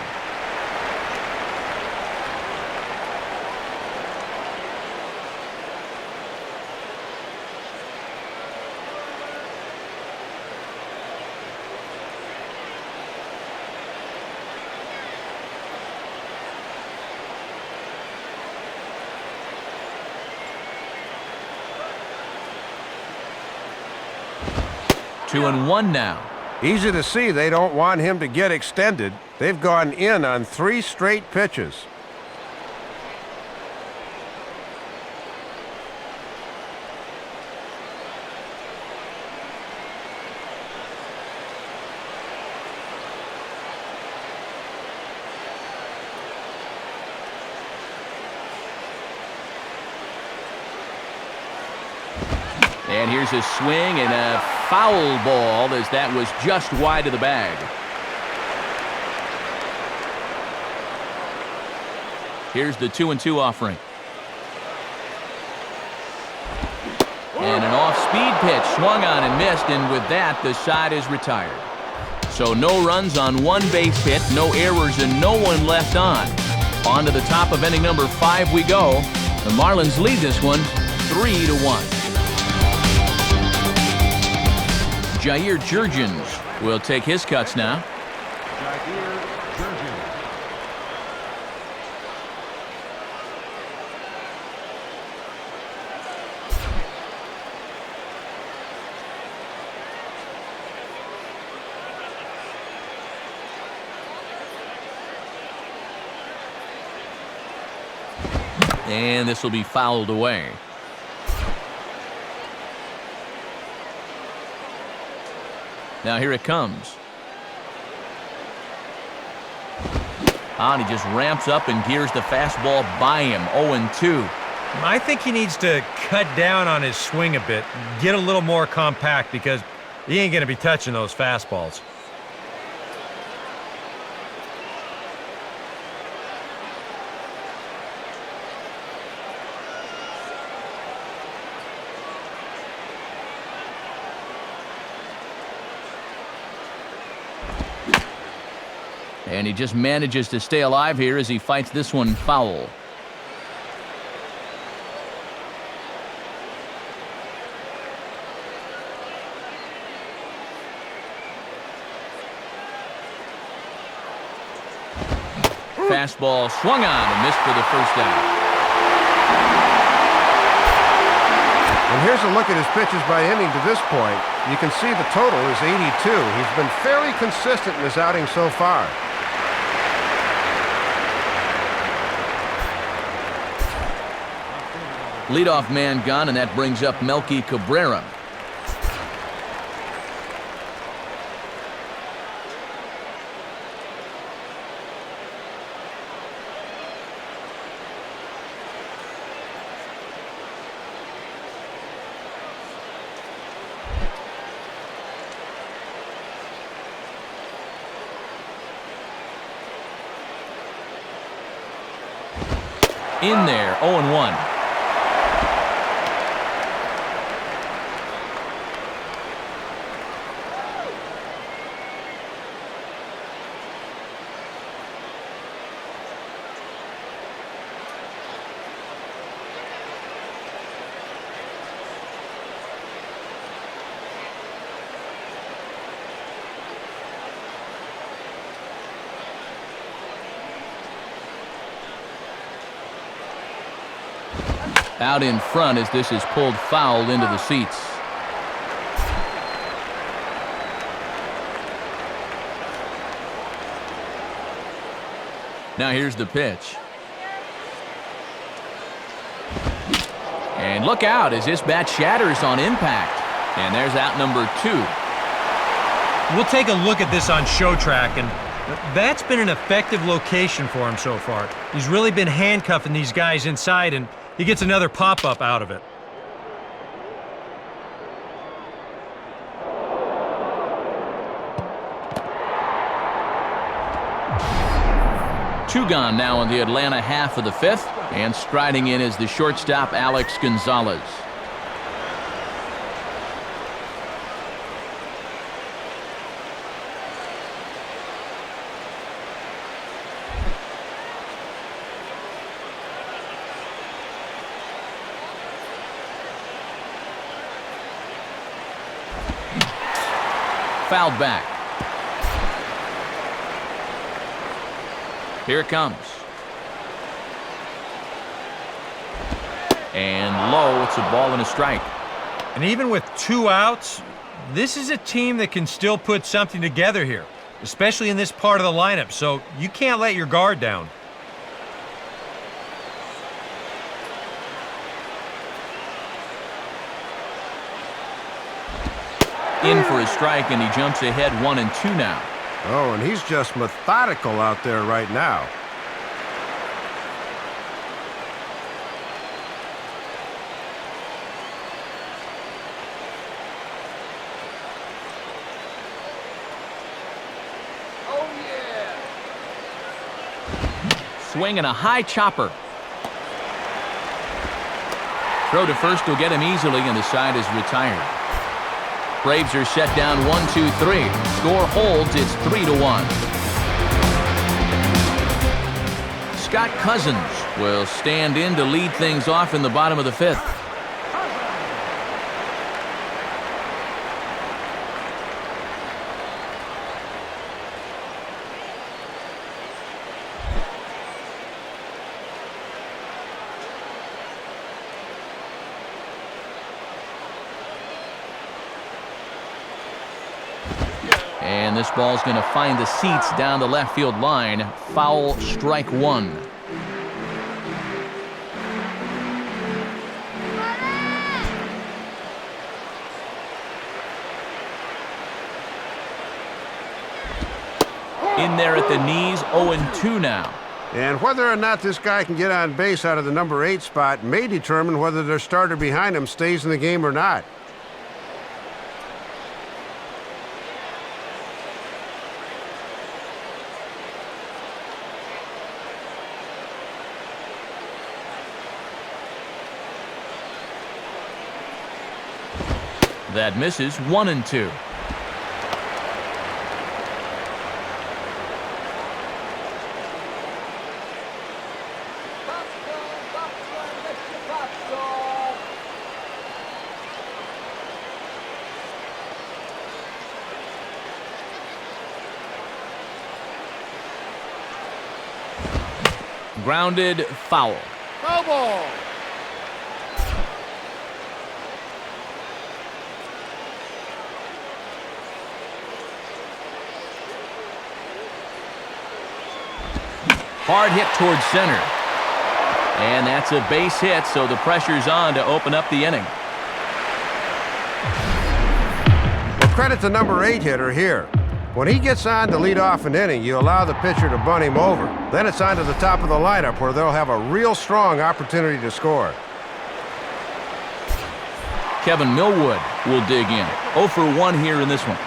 Two and one now. Easy to see they don't want him to get extended. They've gone in on 3 straight pitches. And here's a swing and a foul ball as that was just wide of the bag. Here's the 2-2 offering. And an off-speed pitch swung on and missed, and with that, the side is retired. So no runs on 1 base hit, no errors, and no one left on. On to the top of inning number 5 we go. The Marlins lead this one 3-1. Jair Jurgens will take his cuts now. Jair Jurgens. And this will be fouled away. Now here it comes. And he just ramps up and gears the fastball by him. 0-2. I think he needs to cut down on his swing a bit, get a little more compact, because he ain't going to be touching those fastballs. And he just manages to stay alive here as he fights this one foul. Fastball swung on and missed for the first out. And here's a look at his pitches by inning to this point. You can see the total is 82. He's been fairly consistent in his outing so far. Leadoff man gone, and that brings up Melky Cabrera. In there, 0-1. Out in front as this is pulled foul into the seats. Now here's the pitch. And look out as this bat shatters on impact. And there's out number 2. We'll take a look at this on Show Track, and that's been an effective location for him so far. He's really been handcuffing these guys inside, and he gets another pop-up out of it. Two gone now in the Atlanta half of the 5th, and striding in is the shortstop Alex Gonzalez. Fouled back. Here it comes. And low, it's a ball and a strike. And even with 2 outs, this is a team that can still put something together here, especially in this part of the lineup, so you can't let your guard down. In for a strike, and he jumps ahead 1-2 now. Oh, and he's just methodical out there right now. Swing and a high chopper. Throw to first will get him easily, and the side is retired. Braves are set down 1-2-3. Score holds, it's 3-1. Scott Cousins will stand in to lead things off in the bottom of the 5th. And this ball's going to find the seats down the left field line. Foul, strike 1. In there at the knees, 0-2 now. And whether or not this guy can get on base out of the number 8 spot may determine whether their starter behind him stays in the game or not. That misses, 1-2. Grounded, foul. Foul ball. Hard hit towards center. And that's a base hit, so the pressure's on to open up the inning. Well, credit the number 8 hitter here. When he gets on to lead off an inning, you allow the pitcher to bunt him over. Then it's on to the top of the lineup where they'll have a real strong opportunity to score. Kevin Millwood will dig in. 0 for 1 here in this one.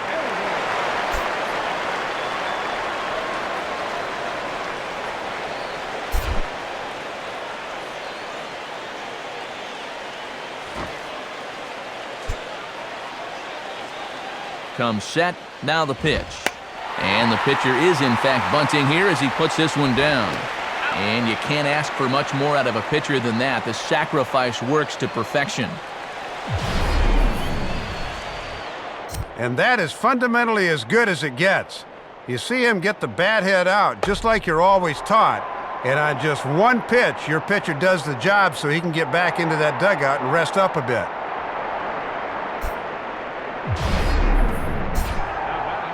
comes set. Now the pitch. And the pitcher is, in fact, bunting here as he puts this one down. And you can't ask for much more out of a pitcher than that. The sacrifice works to perfection. And that is fundamentally as good as it gets. You see him get the bat head out, just like you're always taught. And on just one pitch, your pitcher does the job so he can get back into that dugout and rest up a bit.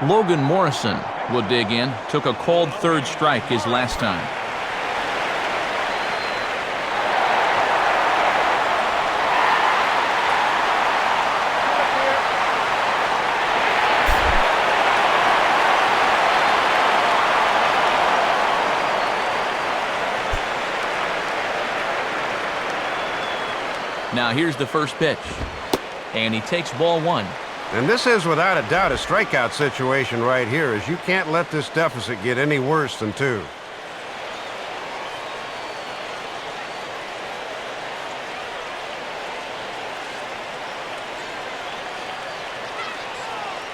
Logan Morrison will dig in. Took a called third strike his last time. Now here's the first pitch. And he takes ball one. And this is without a doubt a strikeout situation right here, as you can't let this deficit get any worse than 2.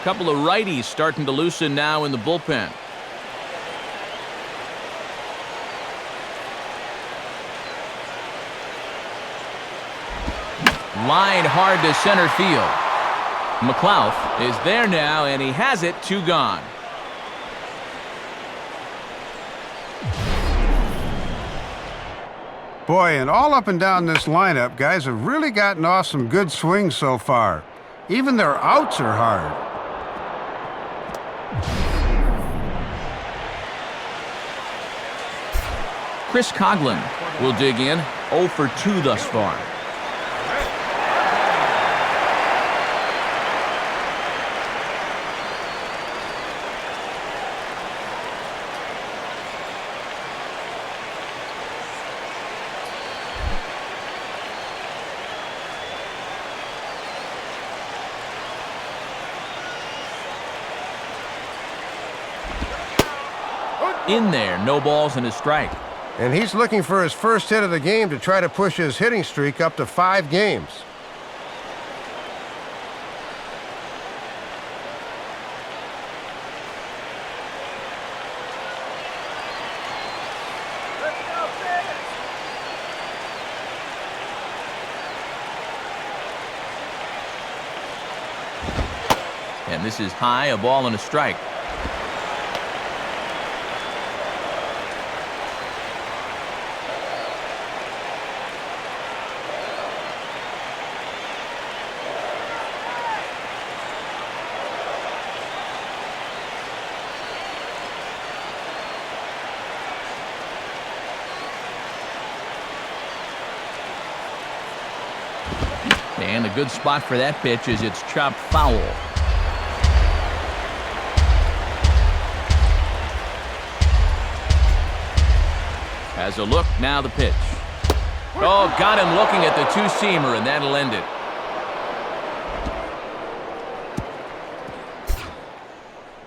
Couple of righties starting to loosen now in the bullpen. Line hard to center field. McLeod is there now, and he has it. 2 gone. Boy, and all up and down this lineup, guys have really gotten off some good swings so far. Even their outs are hard. Chris Coughlin will dig in. 0 for 2 thus far. In there, no balls and a strike. And he's looking for his first hit of the game to try to push his hitting streak up to 5 games. And this is high, a ball and a strike. And a good spot for that pitch is it's chopped foul. Has a look, now the pitch. Oh, got him looking at the two-seamer, and that'll end it.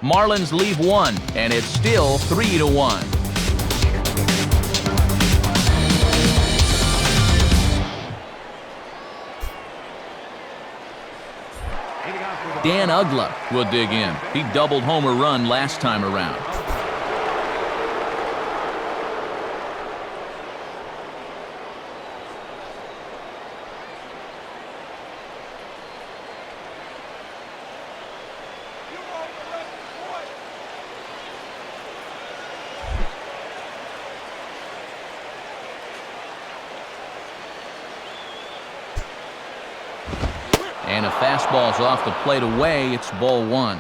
Marlins leave 1, and it's still 3-1. Dan Uggla will dig in. He doubled home a run last time around. And a fastball's off the plate away. It's ball 1.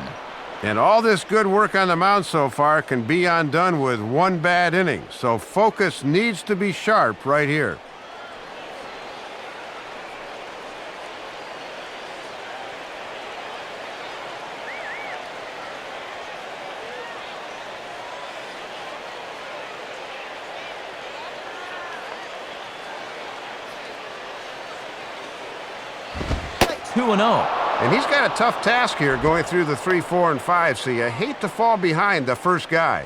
And all this good work on the mound so far can be undone with 1 bad inning. So focus needs to be sharp right here. And he's got a tough task here going through the 3, 4, and 5, so you hate to fall behind the first guy.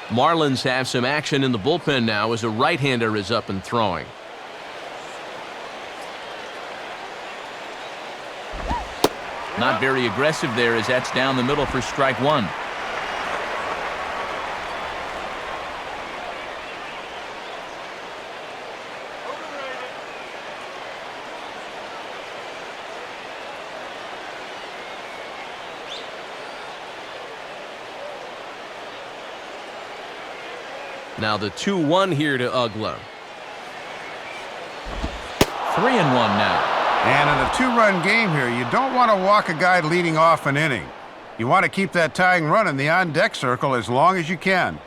Marlins have some action in the bullpen now as a right-hander is up and throwing. Not very aggressive there as that's down the middle for strike one. Now the 2-1 here to Ugla. 3-1 now. And in a two-run game here, you don't want to walk a guy leading off an inning. You want to keep that tying run in the on-deck circle as long as you can.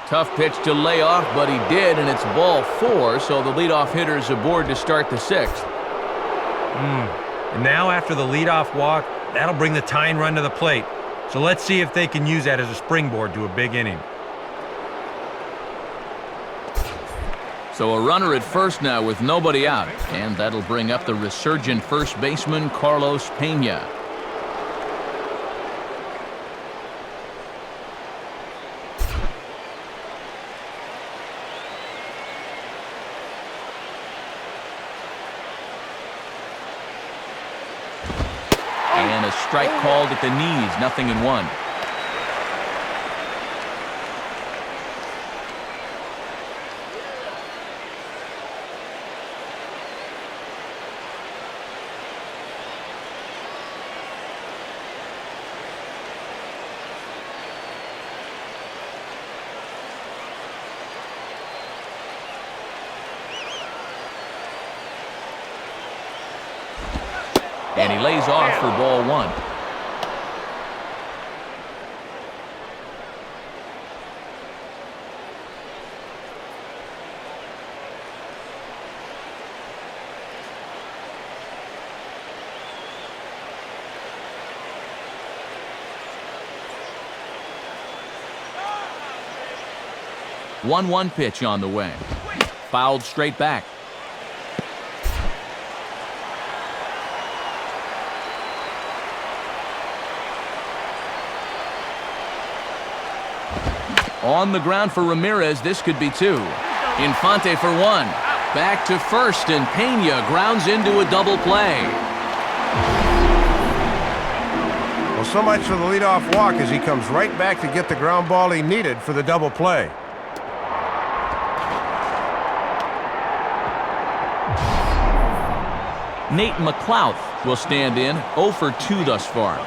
Tough pitch to lay off, but he did, and it's ball 4, so the leadoff hitter is aboard to start the 6th. And now after the leadoff walk, that'll bring the tying run to the plate. So let's see if they can use that as a springboard to a big inning. So a runner at first now with nobody out, and that'll bring up the resurgent first baseman Carlos Pena. And a strike called at the knees, 0-1. And he lays off for ball 1. One pitch on the way. Fouled straight back. On the ground for Ramirez, this could be 2. Infante for 1. Back to first, and Pena grounds into a double play. Well, so much for the leadoff walk as he comes right back to get the ground ball he needed for the double play. Nate McLouth will stand in, 0 for 2 thus far.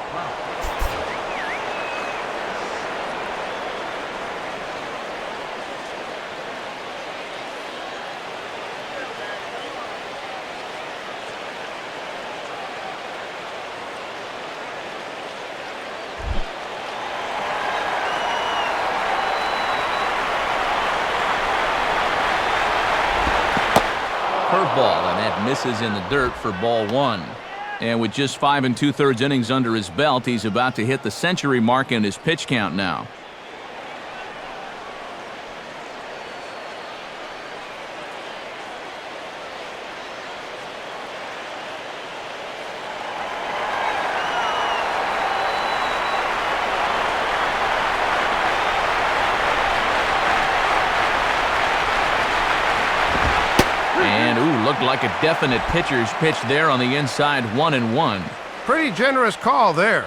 Curveball, and that misses in the dirt for ball 1. And with just 5 2/3 innings under his belt, he's about to hit the century mark in his pitch count now. Looked like a definite pitcher's pitch there on the inside, 1-1. Pretty generous call there.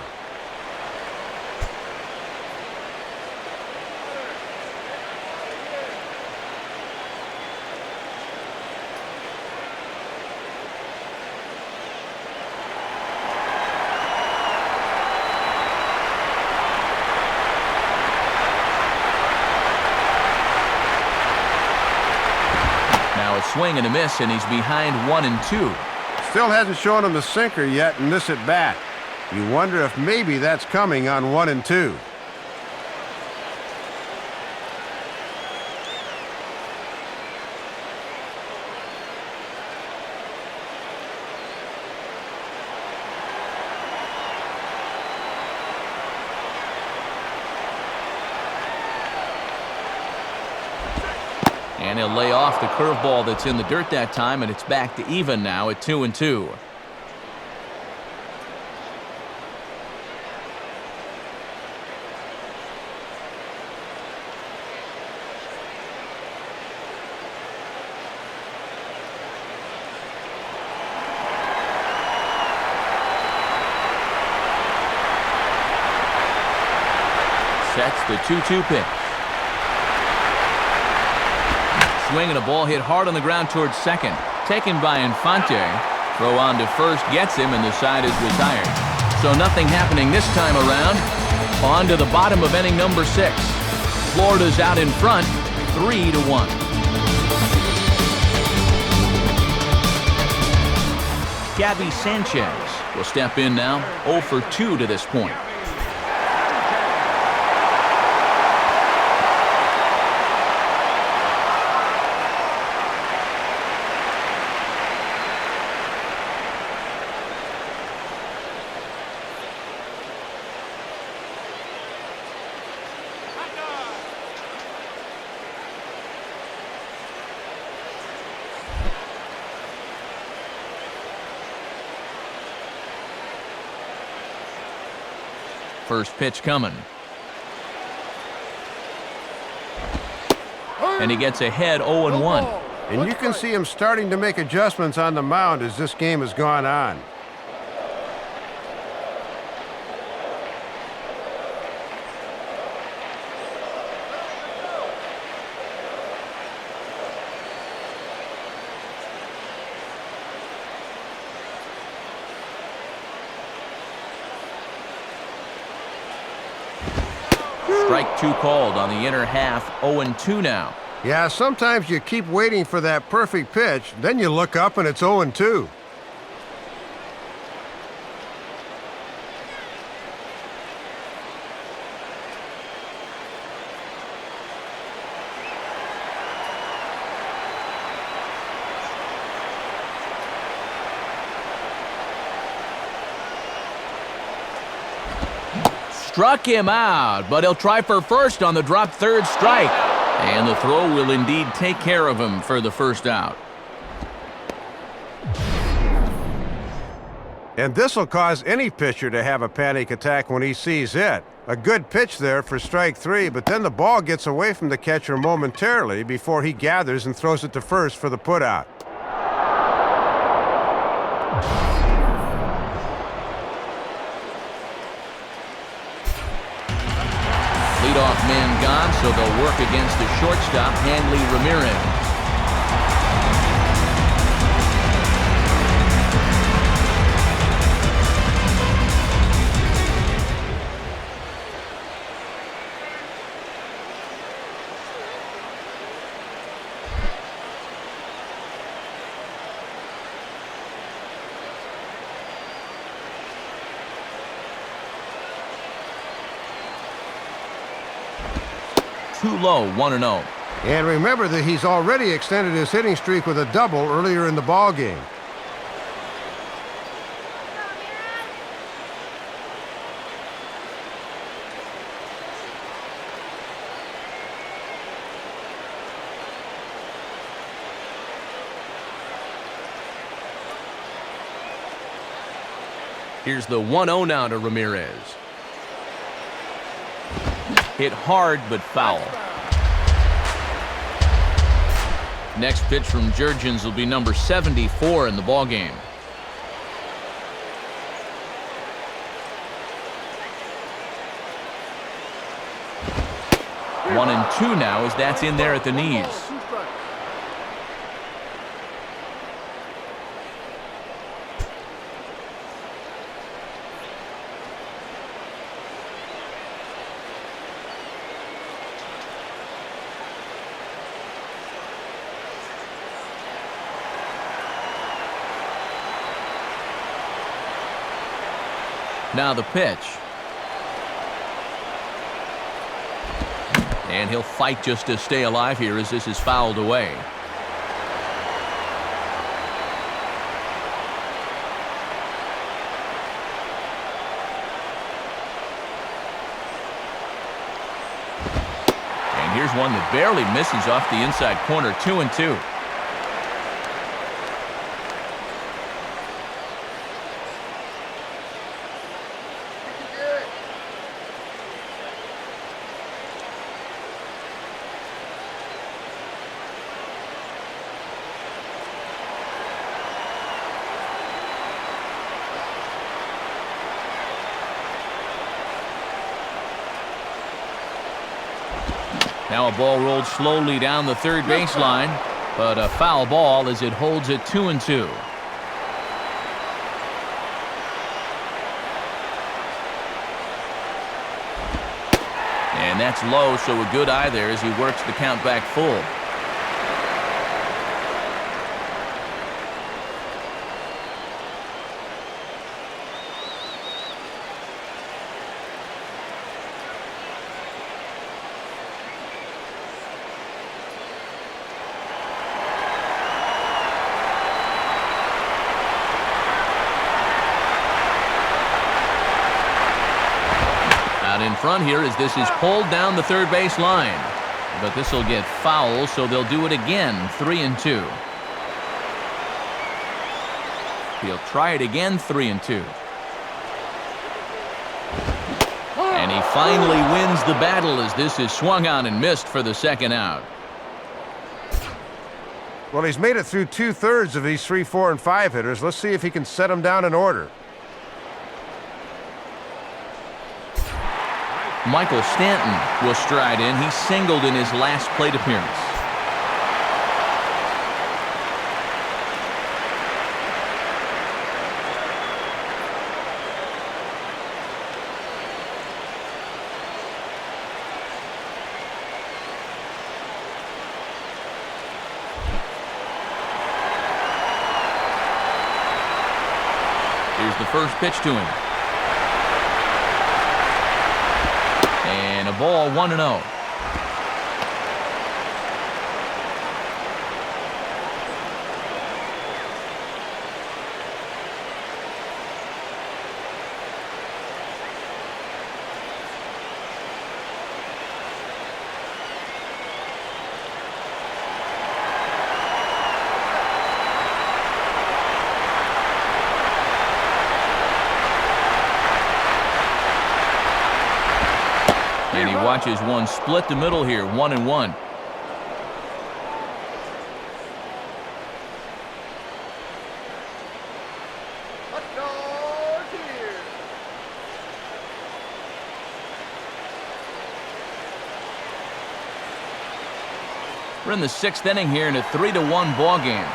Swing and a miss, and he's behind 1-2. Still hasn't shown him the sinker yet in this at bat. You wonder if maybe that's coming on 1-2. And he'll lay off the curveball that's in the dirt that time, and it's back to even now at 2-2. Sets the 2-2 pitch. Swing and a ball hit hard on the ground towards second. Taken by Infante. Throw on to first gets him, and the side is retired. So nothing happening this time around. On to the bottom of inning number 6. Florida's out in front, 3-1. Gabby Sanchez will step in now, 0 for 2 to this point. First pitch coming. And he gets ahead 0-1. And you can see him starting to make adjustments on the mound as this game has gone on. Strike 2 called on the inner half, 0-2 now. Yeah, sometimes you keep waiting for that perfect pitch, then you look up and it's 0-2. Struck him out, but he'll try for first on the drop third strike. And the throw will indeed take care of him for the first out. And this will cause any pitcher to have a panic attack when he sees it. A good pitch there for strike 3, but then the ball gets away from the catcher momentarily before he gathers and throws it to first for the putout. Leadoff man gone, so they'll work against the shortstop, Hanley Ramirez. Too low, 1-0. And remember that he's already extended his hitting streak with a double earlier in the ball game. Here's the 1-0 now to Ramirez. Hit hard, but foul. Next pitch from Jurgens will be number 74 in the ballgame. 1-2 now as that's in there at the knees. Now the pitch. And he'll fight just to stay alive here as this is fouled away. And And here's one that barely misses off the inside corner, 2-2. Now a ball rolled slowly down the third baseline, but a foul ball as it holds it 2-2. And that's low, so a good eye there as he works the count back full. In front here as this is pulled down the third base line, but this will get foul, so they'll do it again. 3-2. He'll try it again. 3-2. And he finally wins the battle as this is swung on and missed for the second out. Well, he's made it through 2/3 of these 3, 4, and 5 hitters. Let's see if he can set them down in order. Michael Stanton will stride in. He singled in his last plate appearance. Here's the first pitch to him. And a ball, 1-0. And he watches one split the middle here, 1-1. We're in the 6th inning here in a 3-1 ball game.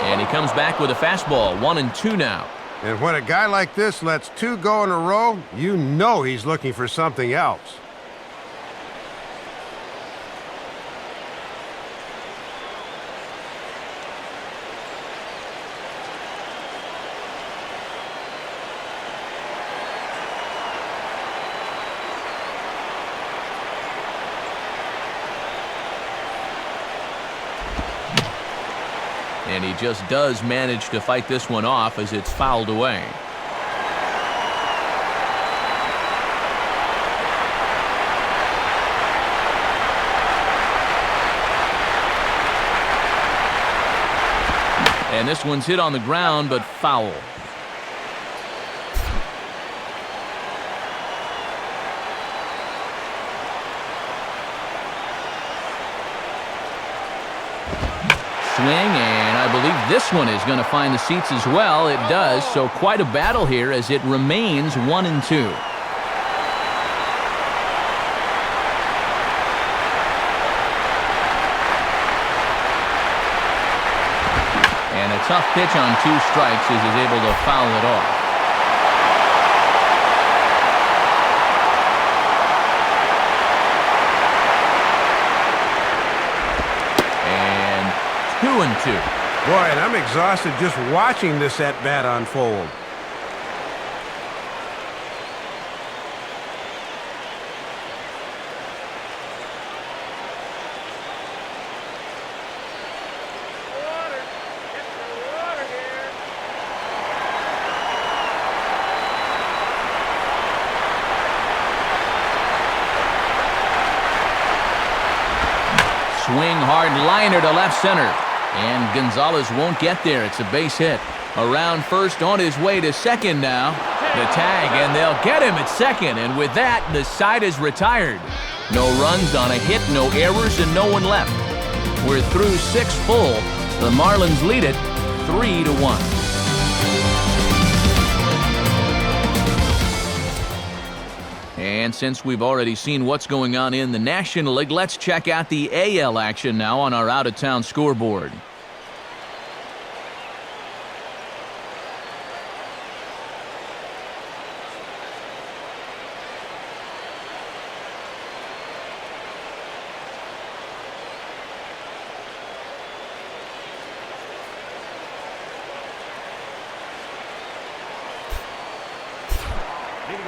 And he comes back with a fastball, 1-2 now. And when a guy like this lets 2 go in a row, you know he's looking for something else. And he just does manage to fight this one off as it's fouled away. And this one's hit on the ground, but foul. Swing, and I believe this one is going to find the seats as well. It does, so quite a battle here as it remains 1-2. And a tough pitch on 2 strikes as he's able to foul it off. And 2-2. Boy, and I'm exhausted just watching this at-bat unfold. hard liner to left center. And Gonzalez won't get there. It's a base hit. Around first, on his way to second now. The tag, and they'll get him at second. And with that, the side is retired. No runs on a hit, no errors, and no one left. We're through 6 full. The Marlins lead it 3-1. And since we've already seen what's going on in the National League, let's check out the AL action now on our out-of-town scoreboard.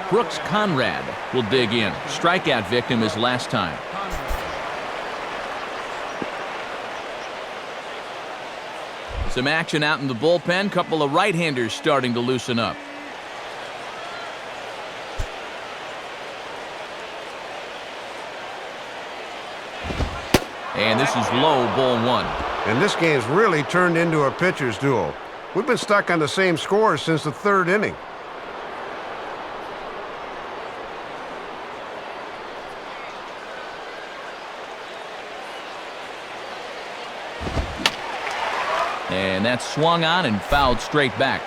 Brooks Conrad will dig in. Strikeout victim his last time. Some action out in the bullpen. Couple of right-handers starting to loosen up. And this is low, ball 1. And this game's really turned into a pitcher's duel. We've been stuck on the same score since the 3rd inning. And that's swung on and fouled straight back.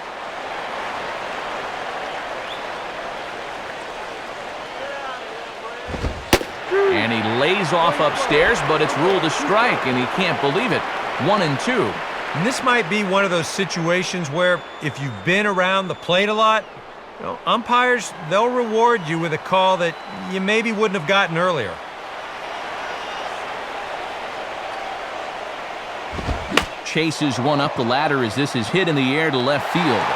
And he lays off upstairs, but it's ruled a strike, and he can't believe it. 1-2. And this might be one of those situations where if you've been around the plate a lot, umpires, they'll reward you with a call that you maybe wouldn't have gotten earlier. Chases one up the ladder as this is hit in the air to left field.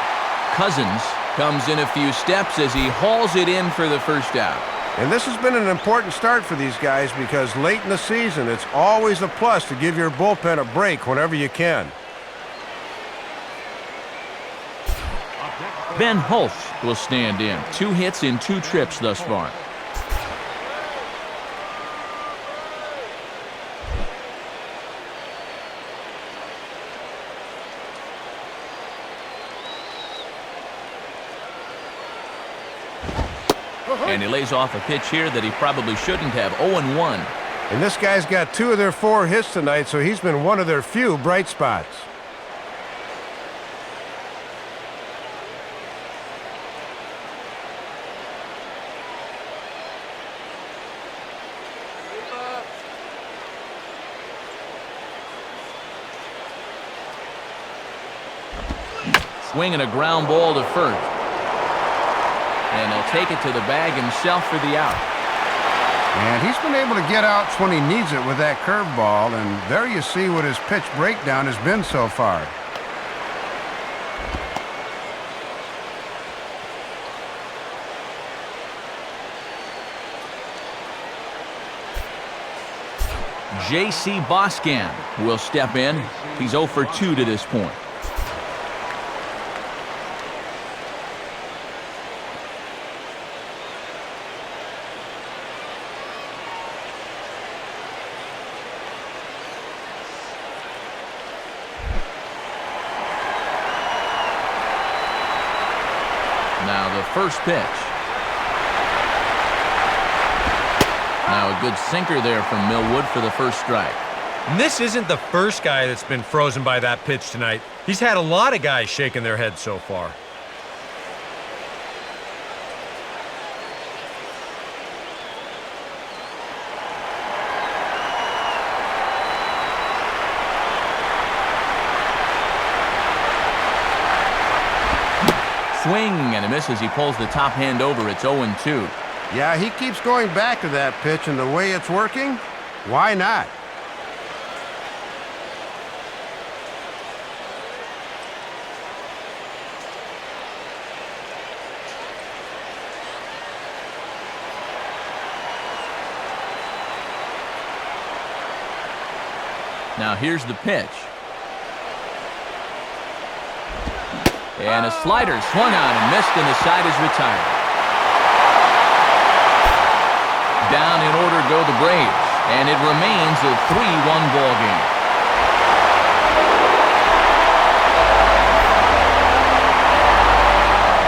Cousins comes in a few steps as he hauls it in for the first out. And this has been an important start for these guys because late in the season, it's always a plus to give your bullpen a break whenever you can. Ben Hulse will stand in. 2 hits in 2 trips thus far. And he lays off a pitch here that he probably shouldn't have. 0-1. And this guy's got 2 of their 4 hits tonight, so he's been one of their few bright spots. Swinging a ground ball to first. And he'll take it to the bag himself for the out. And he's been able to get outs when he needs it with that curveball, and there you see what his pitch breakdown has been so far. J.C. Boscan will step in. He's 0 for 2 to this point. Now the first pitch. Now a good sinker there from Millwood for the first strike. And this isn't the first guy that's been frozen by that pitch tonight. He's had a lot of guys shaking their heads so far. Swing and a miss as he pulls the top hand over. It's 0-2. Yeah, he keeps going back to that pitch, and the way it's working, why not? Now here's the pitch. And a slider swung on and missed, and the side is retired. Down in order go the Braves. And it remains a 3-1 ball game.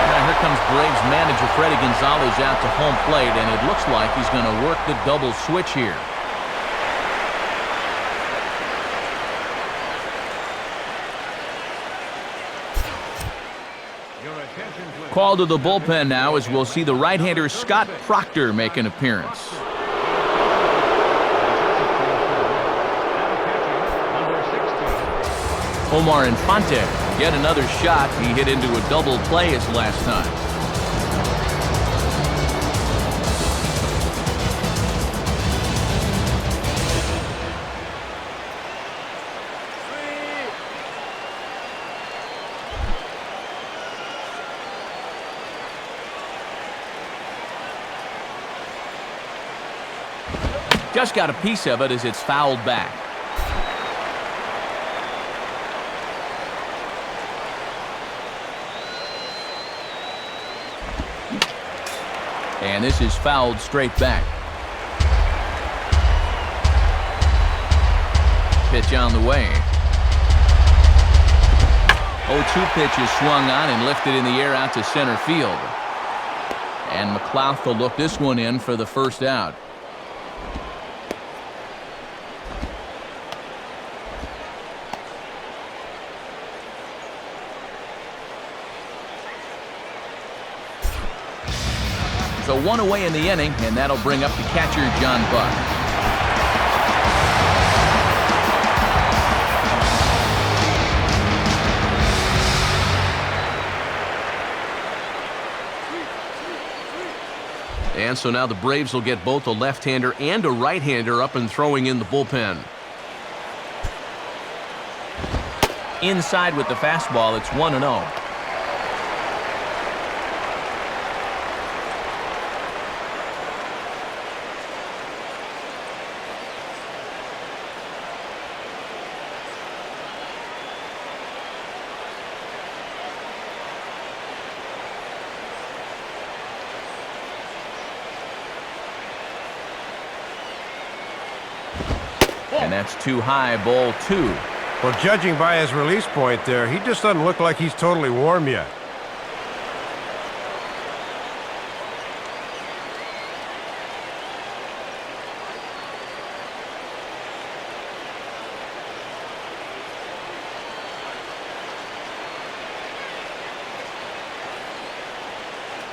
Now here comes Braves manager Freddie Gonzalez out to home plate, and it looks like he's going to work the double switch here. Called to the bullpen now as we'll see the right-hander Scott Proctor make an appearance. Omar Infante, yet another shot. He hit into a double play his last time. Just got a piece of it as it's fouled back. And this is fouled straight back. Pitch on the way. 0-2 pitch is swung on and lifted in the air out to center field. And McLouth will look this one in for the first out. So one away in the inning, and that'll bring up the catcher, John Buck. And so now the Braves will get both a left-hander and a right-hander up and throwing in the bullpen. Inside with the fastball, it's 1-0. And that's too high, ball 2. Well, judging by his release point there, he just doesn't look like he's totally warm yet.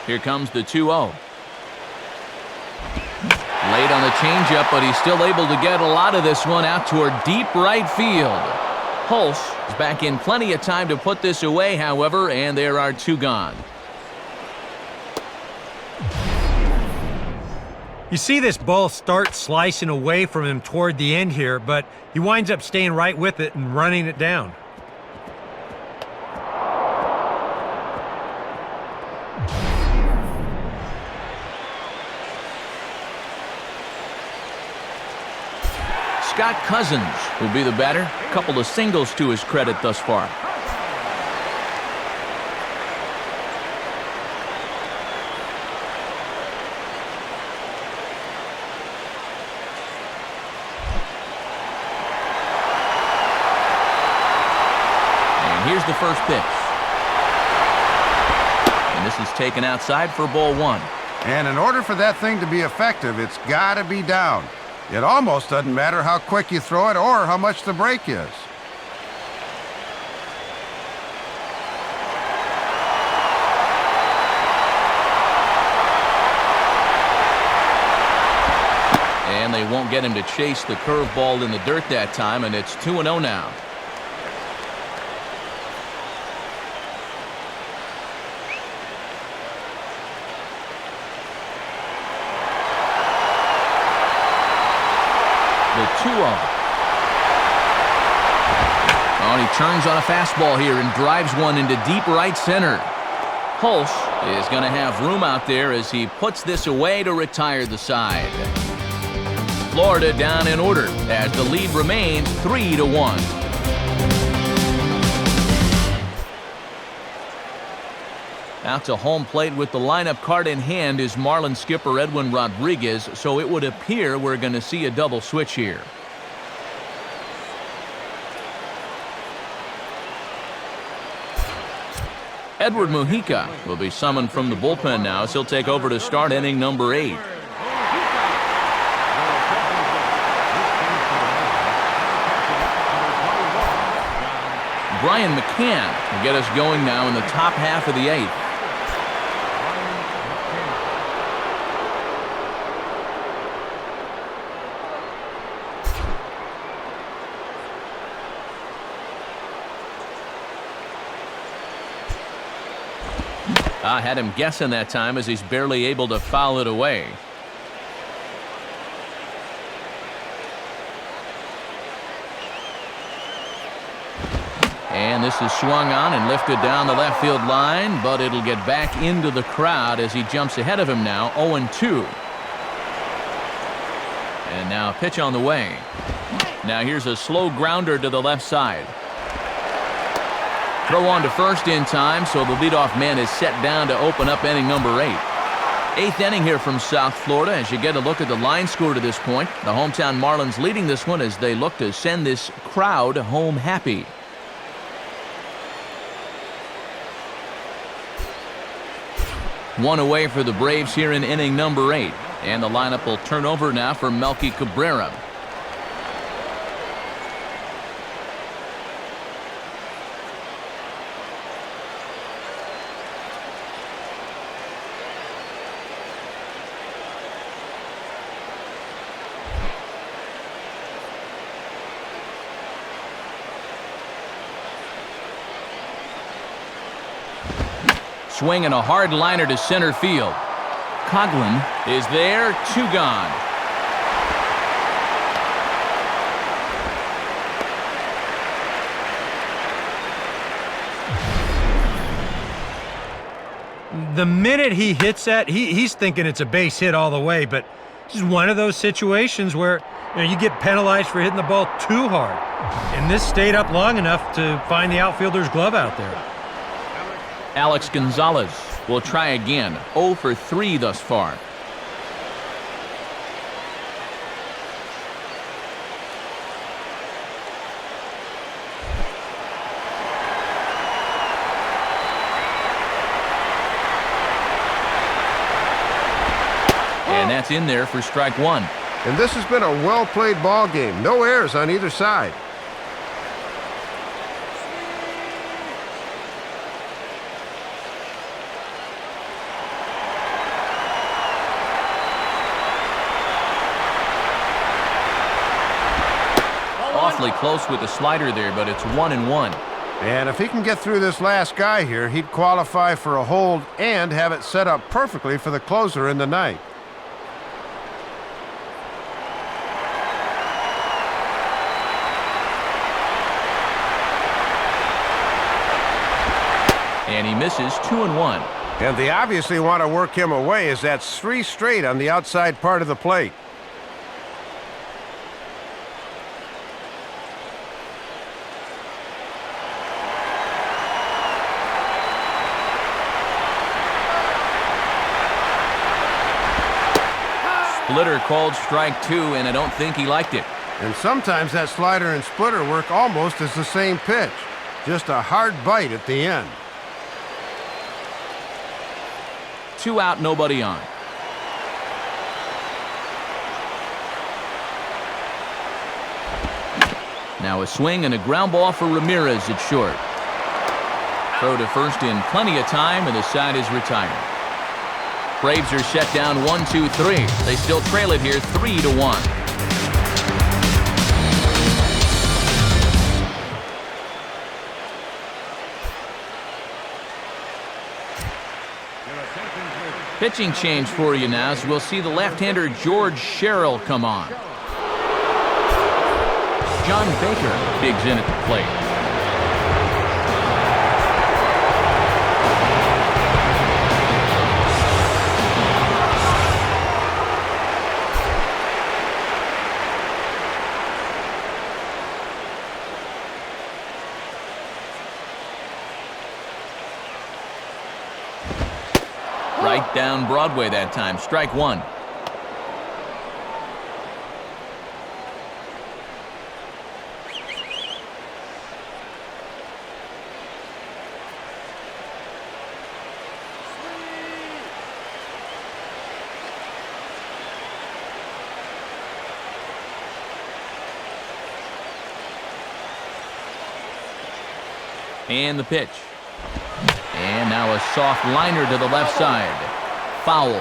Here comes the 2-0. Late on the changeup, but he's still able to get a lot of this one out toward deep right field. Hulse is back in plenty of time to put this away, however, and there are 2 gone. You see this ball start slicing away from him toward the end here, but he winds up staying right with it and running it down. Scott Cousins will be the batter. A couple of singles to his credit thus far. And here's the first pitch. And this is taken outside for ball 1. And in order for that thing to be effective, it's got to be down. It almost doesn't matter how quick you throw it or how much the break is. And they won't get him to chase the curveball in the dirt that time, and it's 2-0 now. The 2-0. Oh, and he turns on a fastball here and drives one into deep right center. Hulse is going to have room out there as he puts this away to retire the side. Florida down in order as the lead remains 3-1. Out to home plate with the lineup card in hand is Marlins skipper Edwin Rodriguez, so it would appear we're going to see a double switch here. Edward Mujica will be summoned from the bullpen now as he'll take over to start inning number 8. Brian McCann will get us going now in the top half of the 8th. I had him guessing that time as he's barely able to foul it away. And this is swung on and lifted down the left field line, but it'll get back into the crowd as he jumps ahead of him now, 0-2. And now a pitch on the way. Now here's a slow grounder to the left side. Throw on to first in time, so the leadoff man is set down to open up inning number 8. 8th inning here from South Florida as you get a look at the line score to this point. The hometown Marlins leading this one as they look to send this crowd home happy. One away for the Braves here in inning number 8. And the lineup will turn over now for Melky Cabrera. Swinging a hard liner to center field. Coughlin is there, 2 gone. The minute he hits that, he's thinking it's a base hit all the way, but this is one of those situations where you get penalized for hitting the ball too hard. And this stayed up long enough to find the outfielder's glove out there. Alex Gonzalez will try again. 0 for 3 thus far. And that's in there for strike 1. And this has been a well-played ball game. No errors on either side. Awfully close with the slider there, but it's 1-1. And if he can get through this last guy here, he'd qualify for a hold and have it set up perfectly for the closer in the ninth. And he misses 2-1. And they obviously want to work him away as that's 3 straight on the outside part of the plate. Splitter called strike 2, and I don't think he liked it. And sometimes that slider and splitter work almost as the same pitch. Just a hard bite at the end. 2 out, nobody on. Now a swing and a ground ball for Ramirez at short. Throw to first in plenty of time, and the side is retired. Braves are set down 1-2-3. They still trail it here 3-1. Pitching change for you now, as we'll see the left-hander George Sherrill come on. John Baker digs in at the plate. Right down Broadway that time. Strike one. And the pitch. And now a soft liner to the left side. Foul.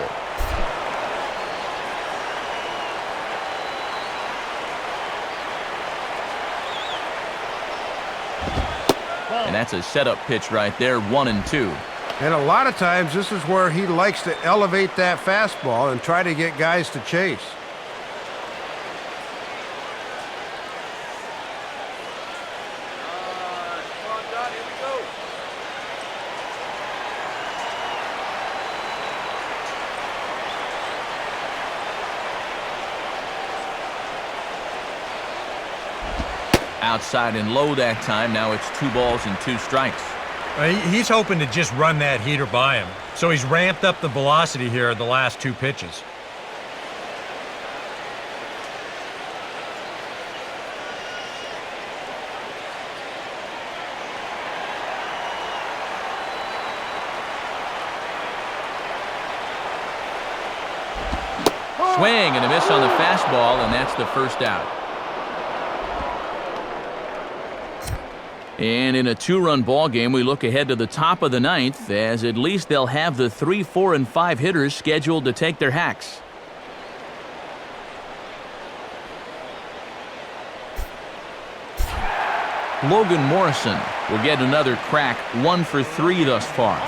And that's a setup pitch right there, 1-2. And a lot of times this is where he likes to elevate that fastball and try to get guys to chase. Outside and low that time. Now it's 2 balls and 2 strikes. He's hoping to just run that heater by him. So he's ramped up the velocity here the last 2 pitches. Swing and a miss on the fastball, and that's the first out. And in a 2-run ball game, we look ahead to the top of the 9th, as at least they'll have the 3, 4, and 5 hitters scheduled to take their hacks. Logan Morrison will get another crack, 1 for 3 thus far.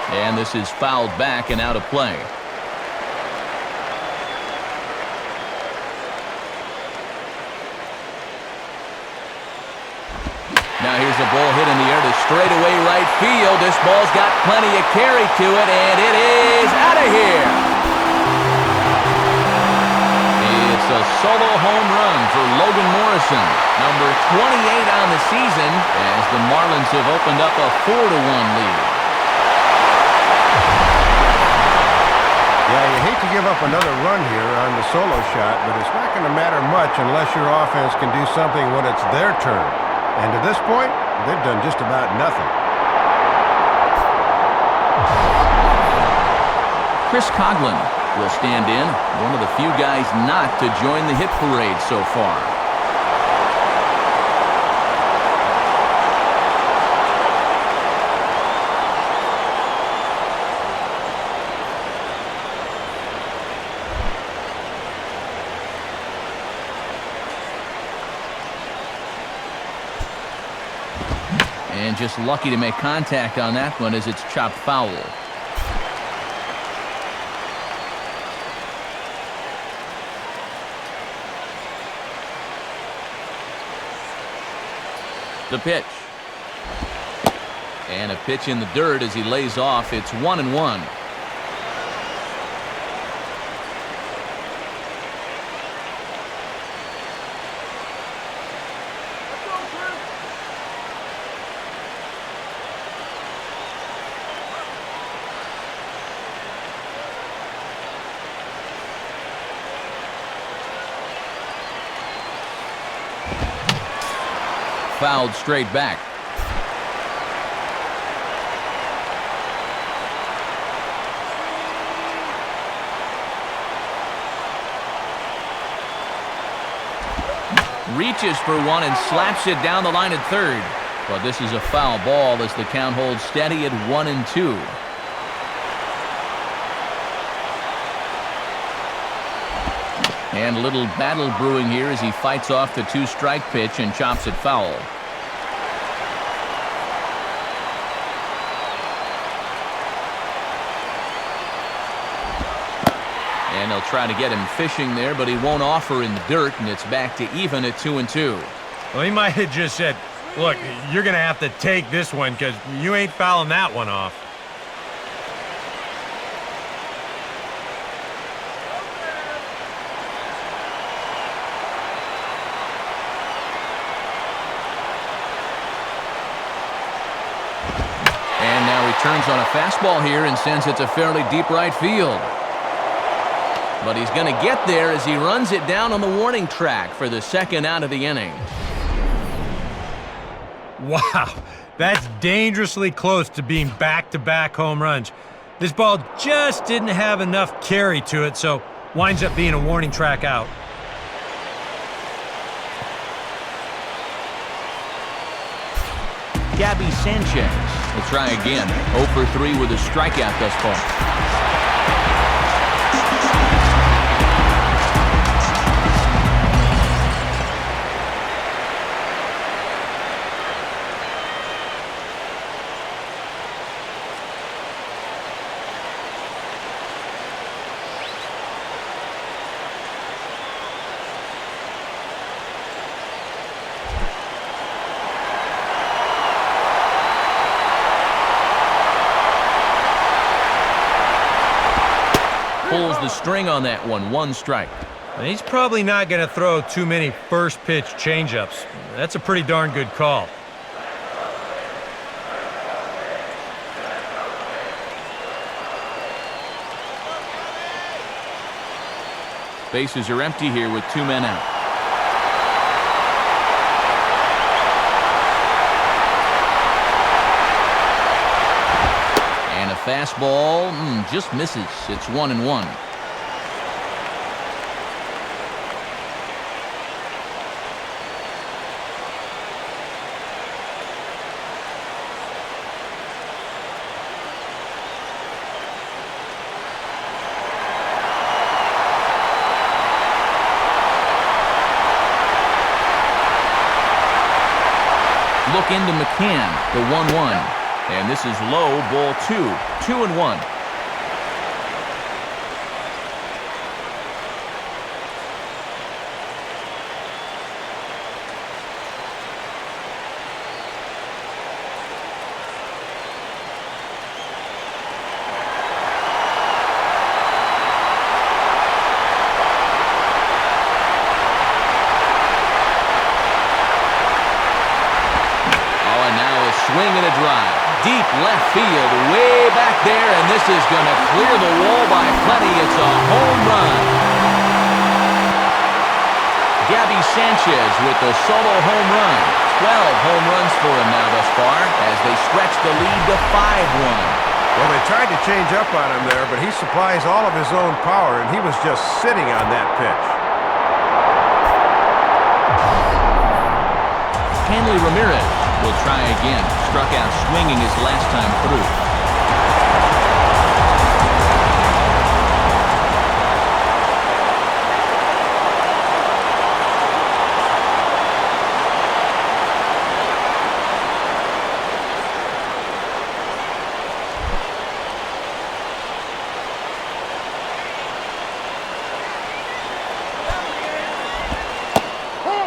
And this is fouled back and out of play. Now here's a ball hit in the air to straightaway right field. This ball's got plenty of carry to it, and it is out of here. It's a solo home run for Logan Morrison, number 28 on the season, as the Marlins have opened up a 4-1 lead. Yeah, you hate to give up another run here on the solo shot, but it's not going to matter much unless your offense can do something when it's their turn. And to this point, they've done just about nothing. Chris Coughlin will stand in, one of the few guys not to join the hit parade so far. And just lucky to make contact on that one as it's chopped foul. The pitch. And a pitch in the dirt as he lays off. It's 1-1. Fouled straight back. Reaches for one and slaps it down the line at third. But this is a foul ball as the count holds steady at 1-2. And a little battle brewing here as he fights off the 2-strike pitch and chops it foul. And And they'll try to get him fishing there, but he won't offer in the dirt, and it's back to even at 2-2. Well, he might have just said, look, you're going to have to take this one because you ain't fouling that one off. And now he turns on a fastball here and sends it to fairly deep right field. But he's going to get there as he runs it down on the warning track for the second out of the inning. Wow, that's dangerously close to being back-to-back home runs. This ball just didn't have enough carry to it, so winds up being a warning track out. Gabby Sanchez will try again. 0 for 3 with a strikeout thus far. Pulls the string on that one. 1 strike. And he's probably not going to throw too many first-pitch changeups. That's a pretty darn good call. Bases are empty here with 2 men out. And a fastball just misses. It's 1-1. Look into McCann, the 1-1. And this is low, ball 2. 2-1. Swing and a drive. Deep left field, way back there, and this is going to clear the wall by plenty. It's a home run. Gabby Sanchez with the solo home run. 12 home runs for him now thus far as they stretch the lead to 5-1. Well, they tried to change up on him there, but he supplies all of his own power, and he was just sitting on that pitch. Hanley Ramirez will try again. Struck out swinging his last time through.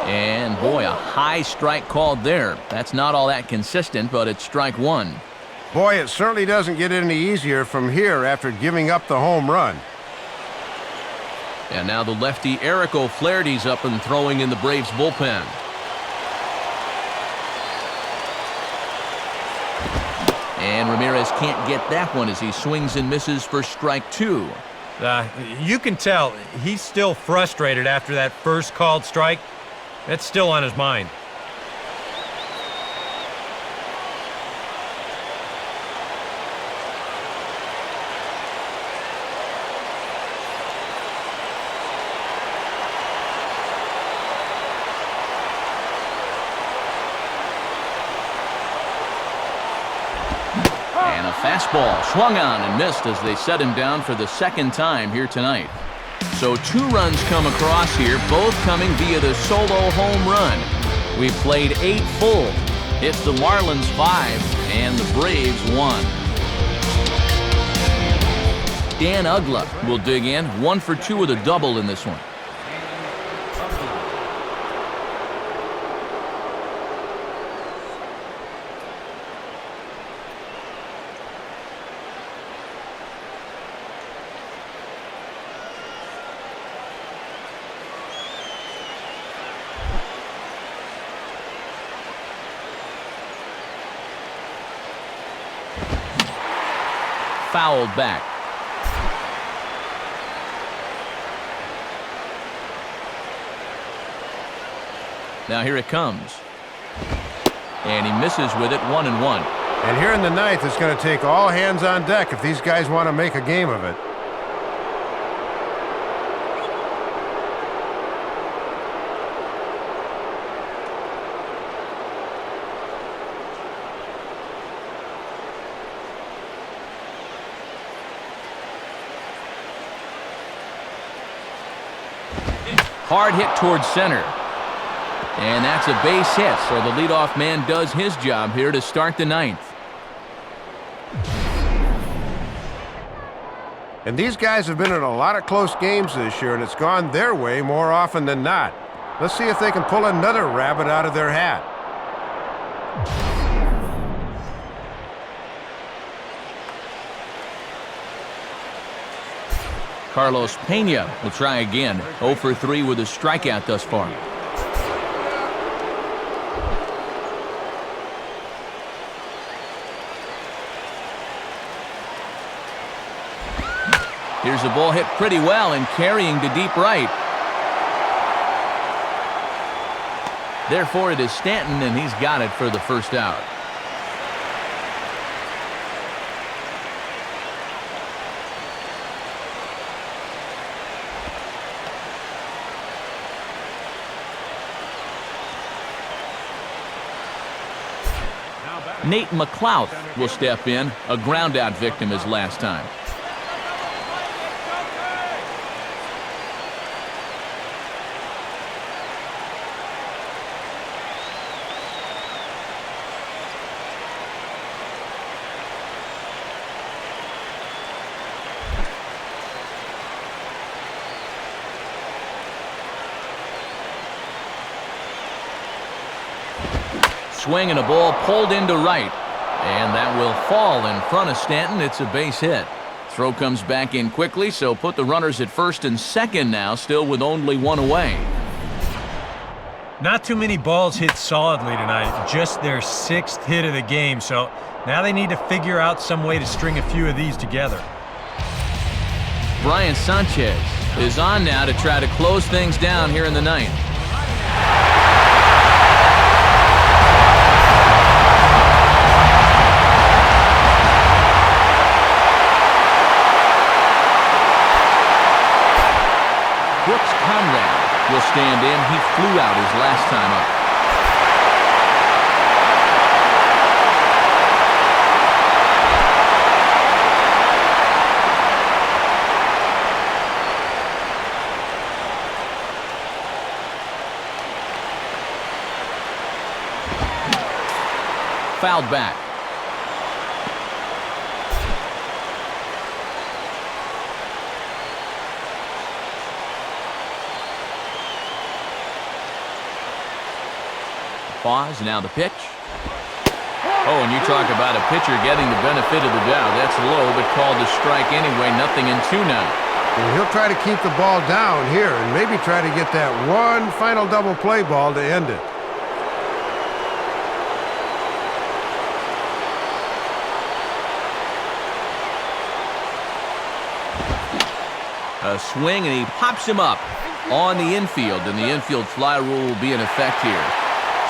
And boy, a high strike called there. That's not all that consistent, but it's strike 1. Boy, it certainly doesn't get any easier from here after giving up the home run. And now the lefty Eric O'Flaherty's up and throwing in the Braves bullpen. And Ramirez can't get that one as he swings and misses for strike 2. You can tell he's still frustrated after that first called strike. That's still on his mind. And a fastball swung on and missed as they set him down for the second time here tonight. So 2 runs come across here, both coming via the solo home run. We've played 8 full. It's the Marlins 5 and the Braves 1. Dan Ugla will dig in, 1 for 2 with a double in this one. Fouled back. Now here it comes. And he misses with it, 1-1. And here in the ninth, it's going to take all hands on deck if these guys want to make a game of it. Hard hit towards center. And that's a base hit, so the leadoff man does his job here to start the ninth. And these guys have been in a lot of close games this year, and it's gone their way more often than not. Let's see if they can pull another rabbit out of their hat. Carlos Pena will try again. 0 for 3 with a strikeout thus far. Here's the ball hit pretty well and carrying to deep right. Therefore, it is Stanton, and he's got it for the first out. Nate McLeod will step in, a ground-out victim his last time. Swing and a ball pulled into right. And that will fall in front of Stanton. It's a base hit. Throw comes back in quickly, so put the runners at first and second now, still with only 1 away. Not too many balls hit solidly tonight, just their 6th hit of the game, so now they need to figure out some way to string a few of these together. Brian Sanchez is on now to try to close things down here in the ninth. Brooks Conrad will stand in. He flew out his last time up. Fouled back. Pause, now the pitch. Oh, and you talk about a pitcher getting the benefit of the doubt. That's low, but called a strike anyway. 0-2 now. And he'll try to keep the ball down here and maybe try to get that one final double play ball to end it. A swing, and he pops him up on the infield, and the infield fly rule will be in effect here.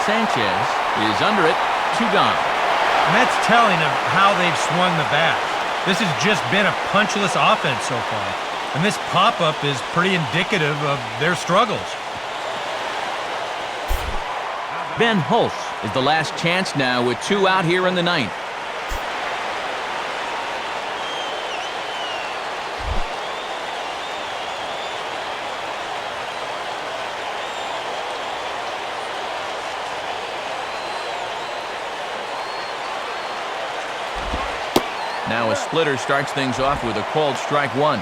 Sanchez is under it, 2 gone. And that's telling of how they've swung the bat. This has just been a punchless offense so far. And this pop-up is pretty indicative of their struggles. Ben Hulse is the last chance now with 2 out here in the ninth. Now a splitter starts things off with a called strike one.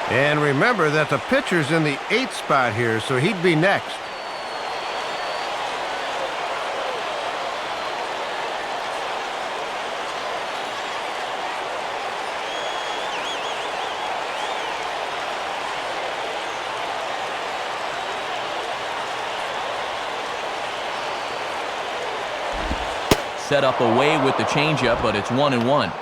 And remember that the pitcher's in the 8th spot here, so he'd be next. Set up away with the changeup, but it's 1-1.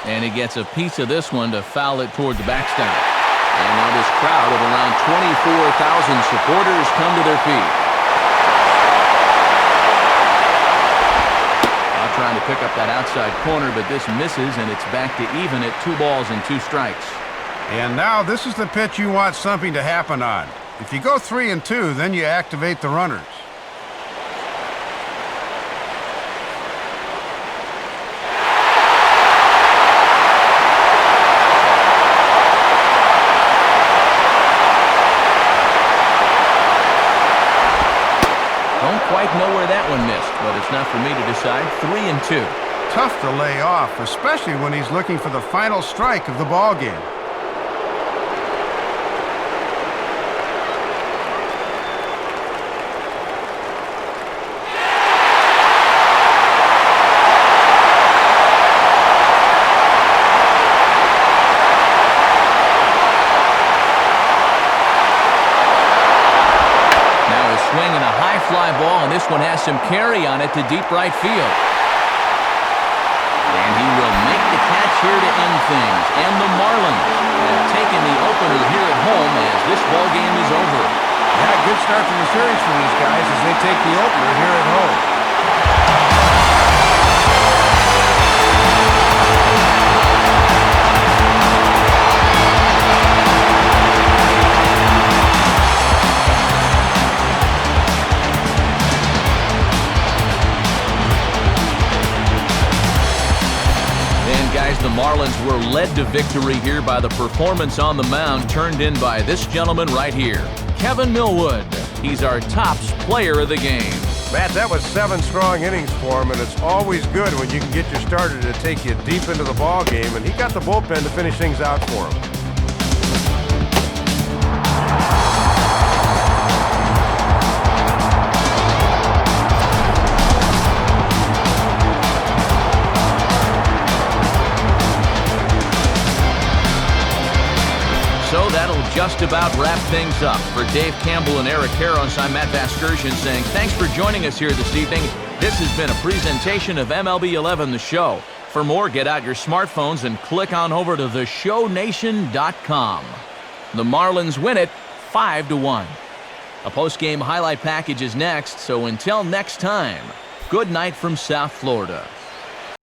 And he gets a piece of this one to foul it toward the backstop. And now this crowd of around 24,000 supporters come to their feet. Now trying to pick up that outside corner, but this misses, and it's back to even at 2 balls and 2 strikes. And now this is the pitch you want something to happen on. If you go 3-2, then you activate the runners. Quite know where that one missed, but it's not for me to decide. 3-2. Tough to lay off, especially when he's looking for the final strike of the ball game. Fly ball, and this one has some carry on it to deep right field. And he will make the catch here to end things. And the Marlins have taken the opener here at home as this ball game is over. Yeah, good start to the series for these guys as they take the opener here at home. The Marlins were led to victory here by the performance on the mound turned in by this gentleman right here, Kevin Millwood. He's our tops player of the game. Matt, that was 7 strong innings for him, and it's always good when you can get your starter to take you deep into the ball game, and he got the bullpen to finish things out for him. So that'll just about wrap things up. For Dave Campbell and Eric Harris, I'm Matt Vasgersian saying thanks for joining us here this evening. This has been a presentation of MLB 11 The Show. For more, get out your smartphones and click on over to theshownation.com. The Marlins win it 5-1. A post-game highlight package is next, so until next time, good night from South Florida.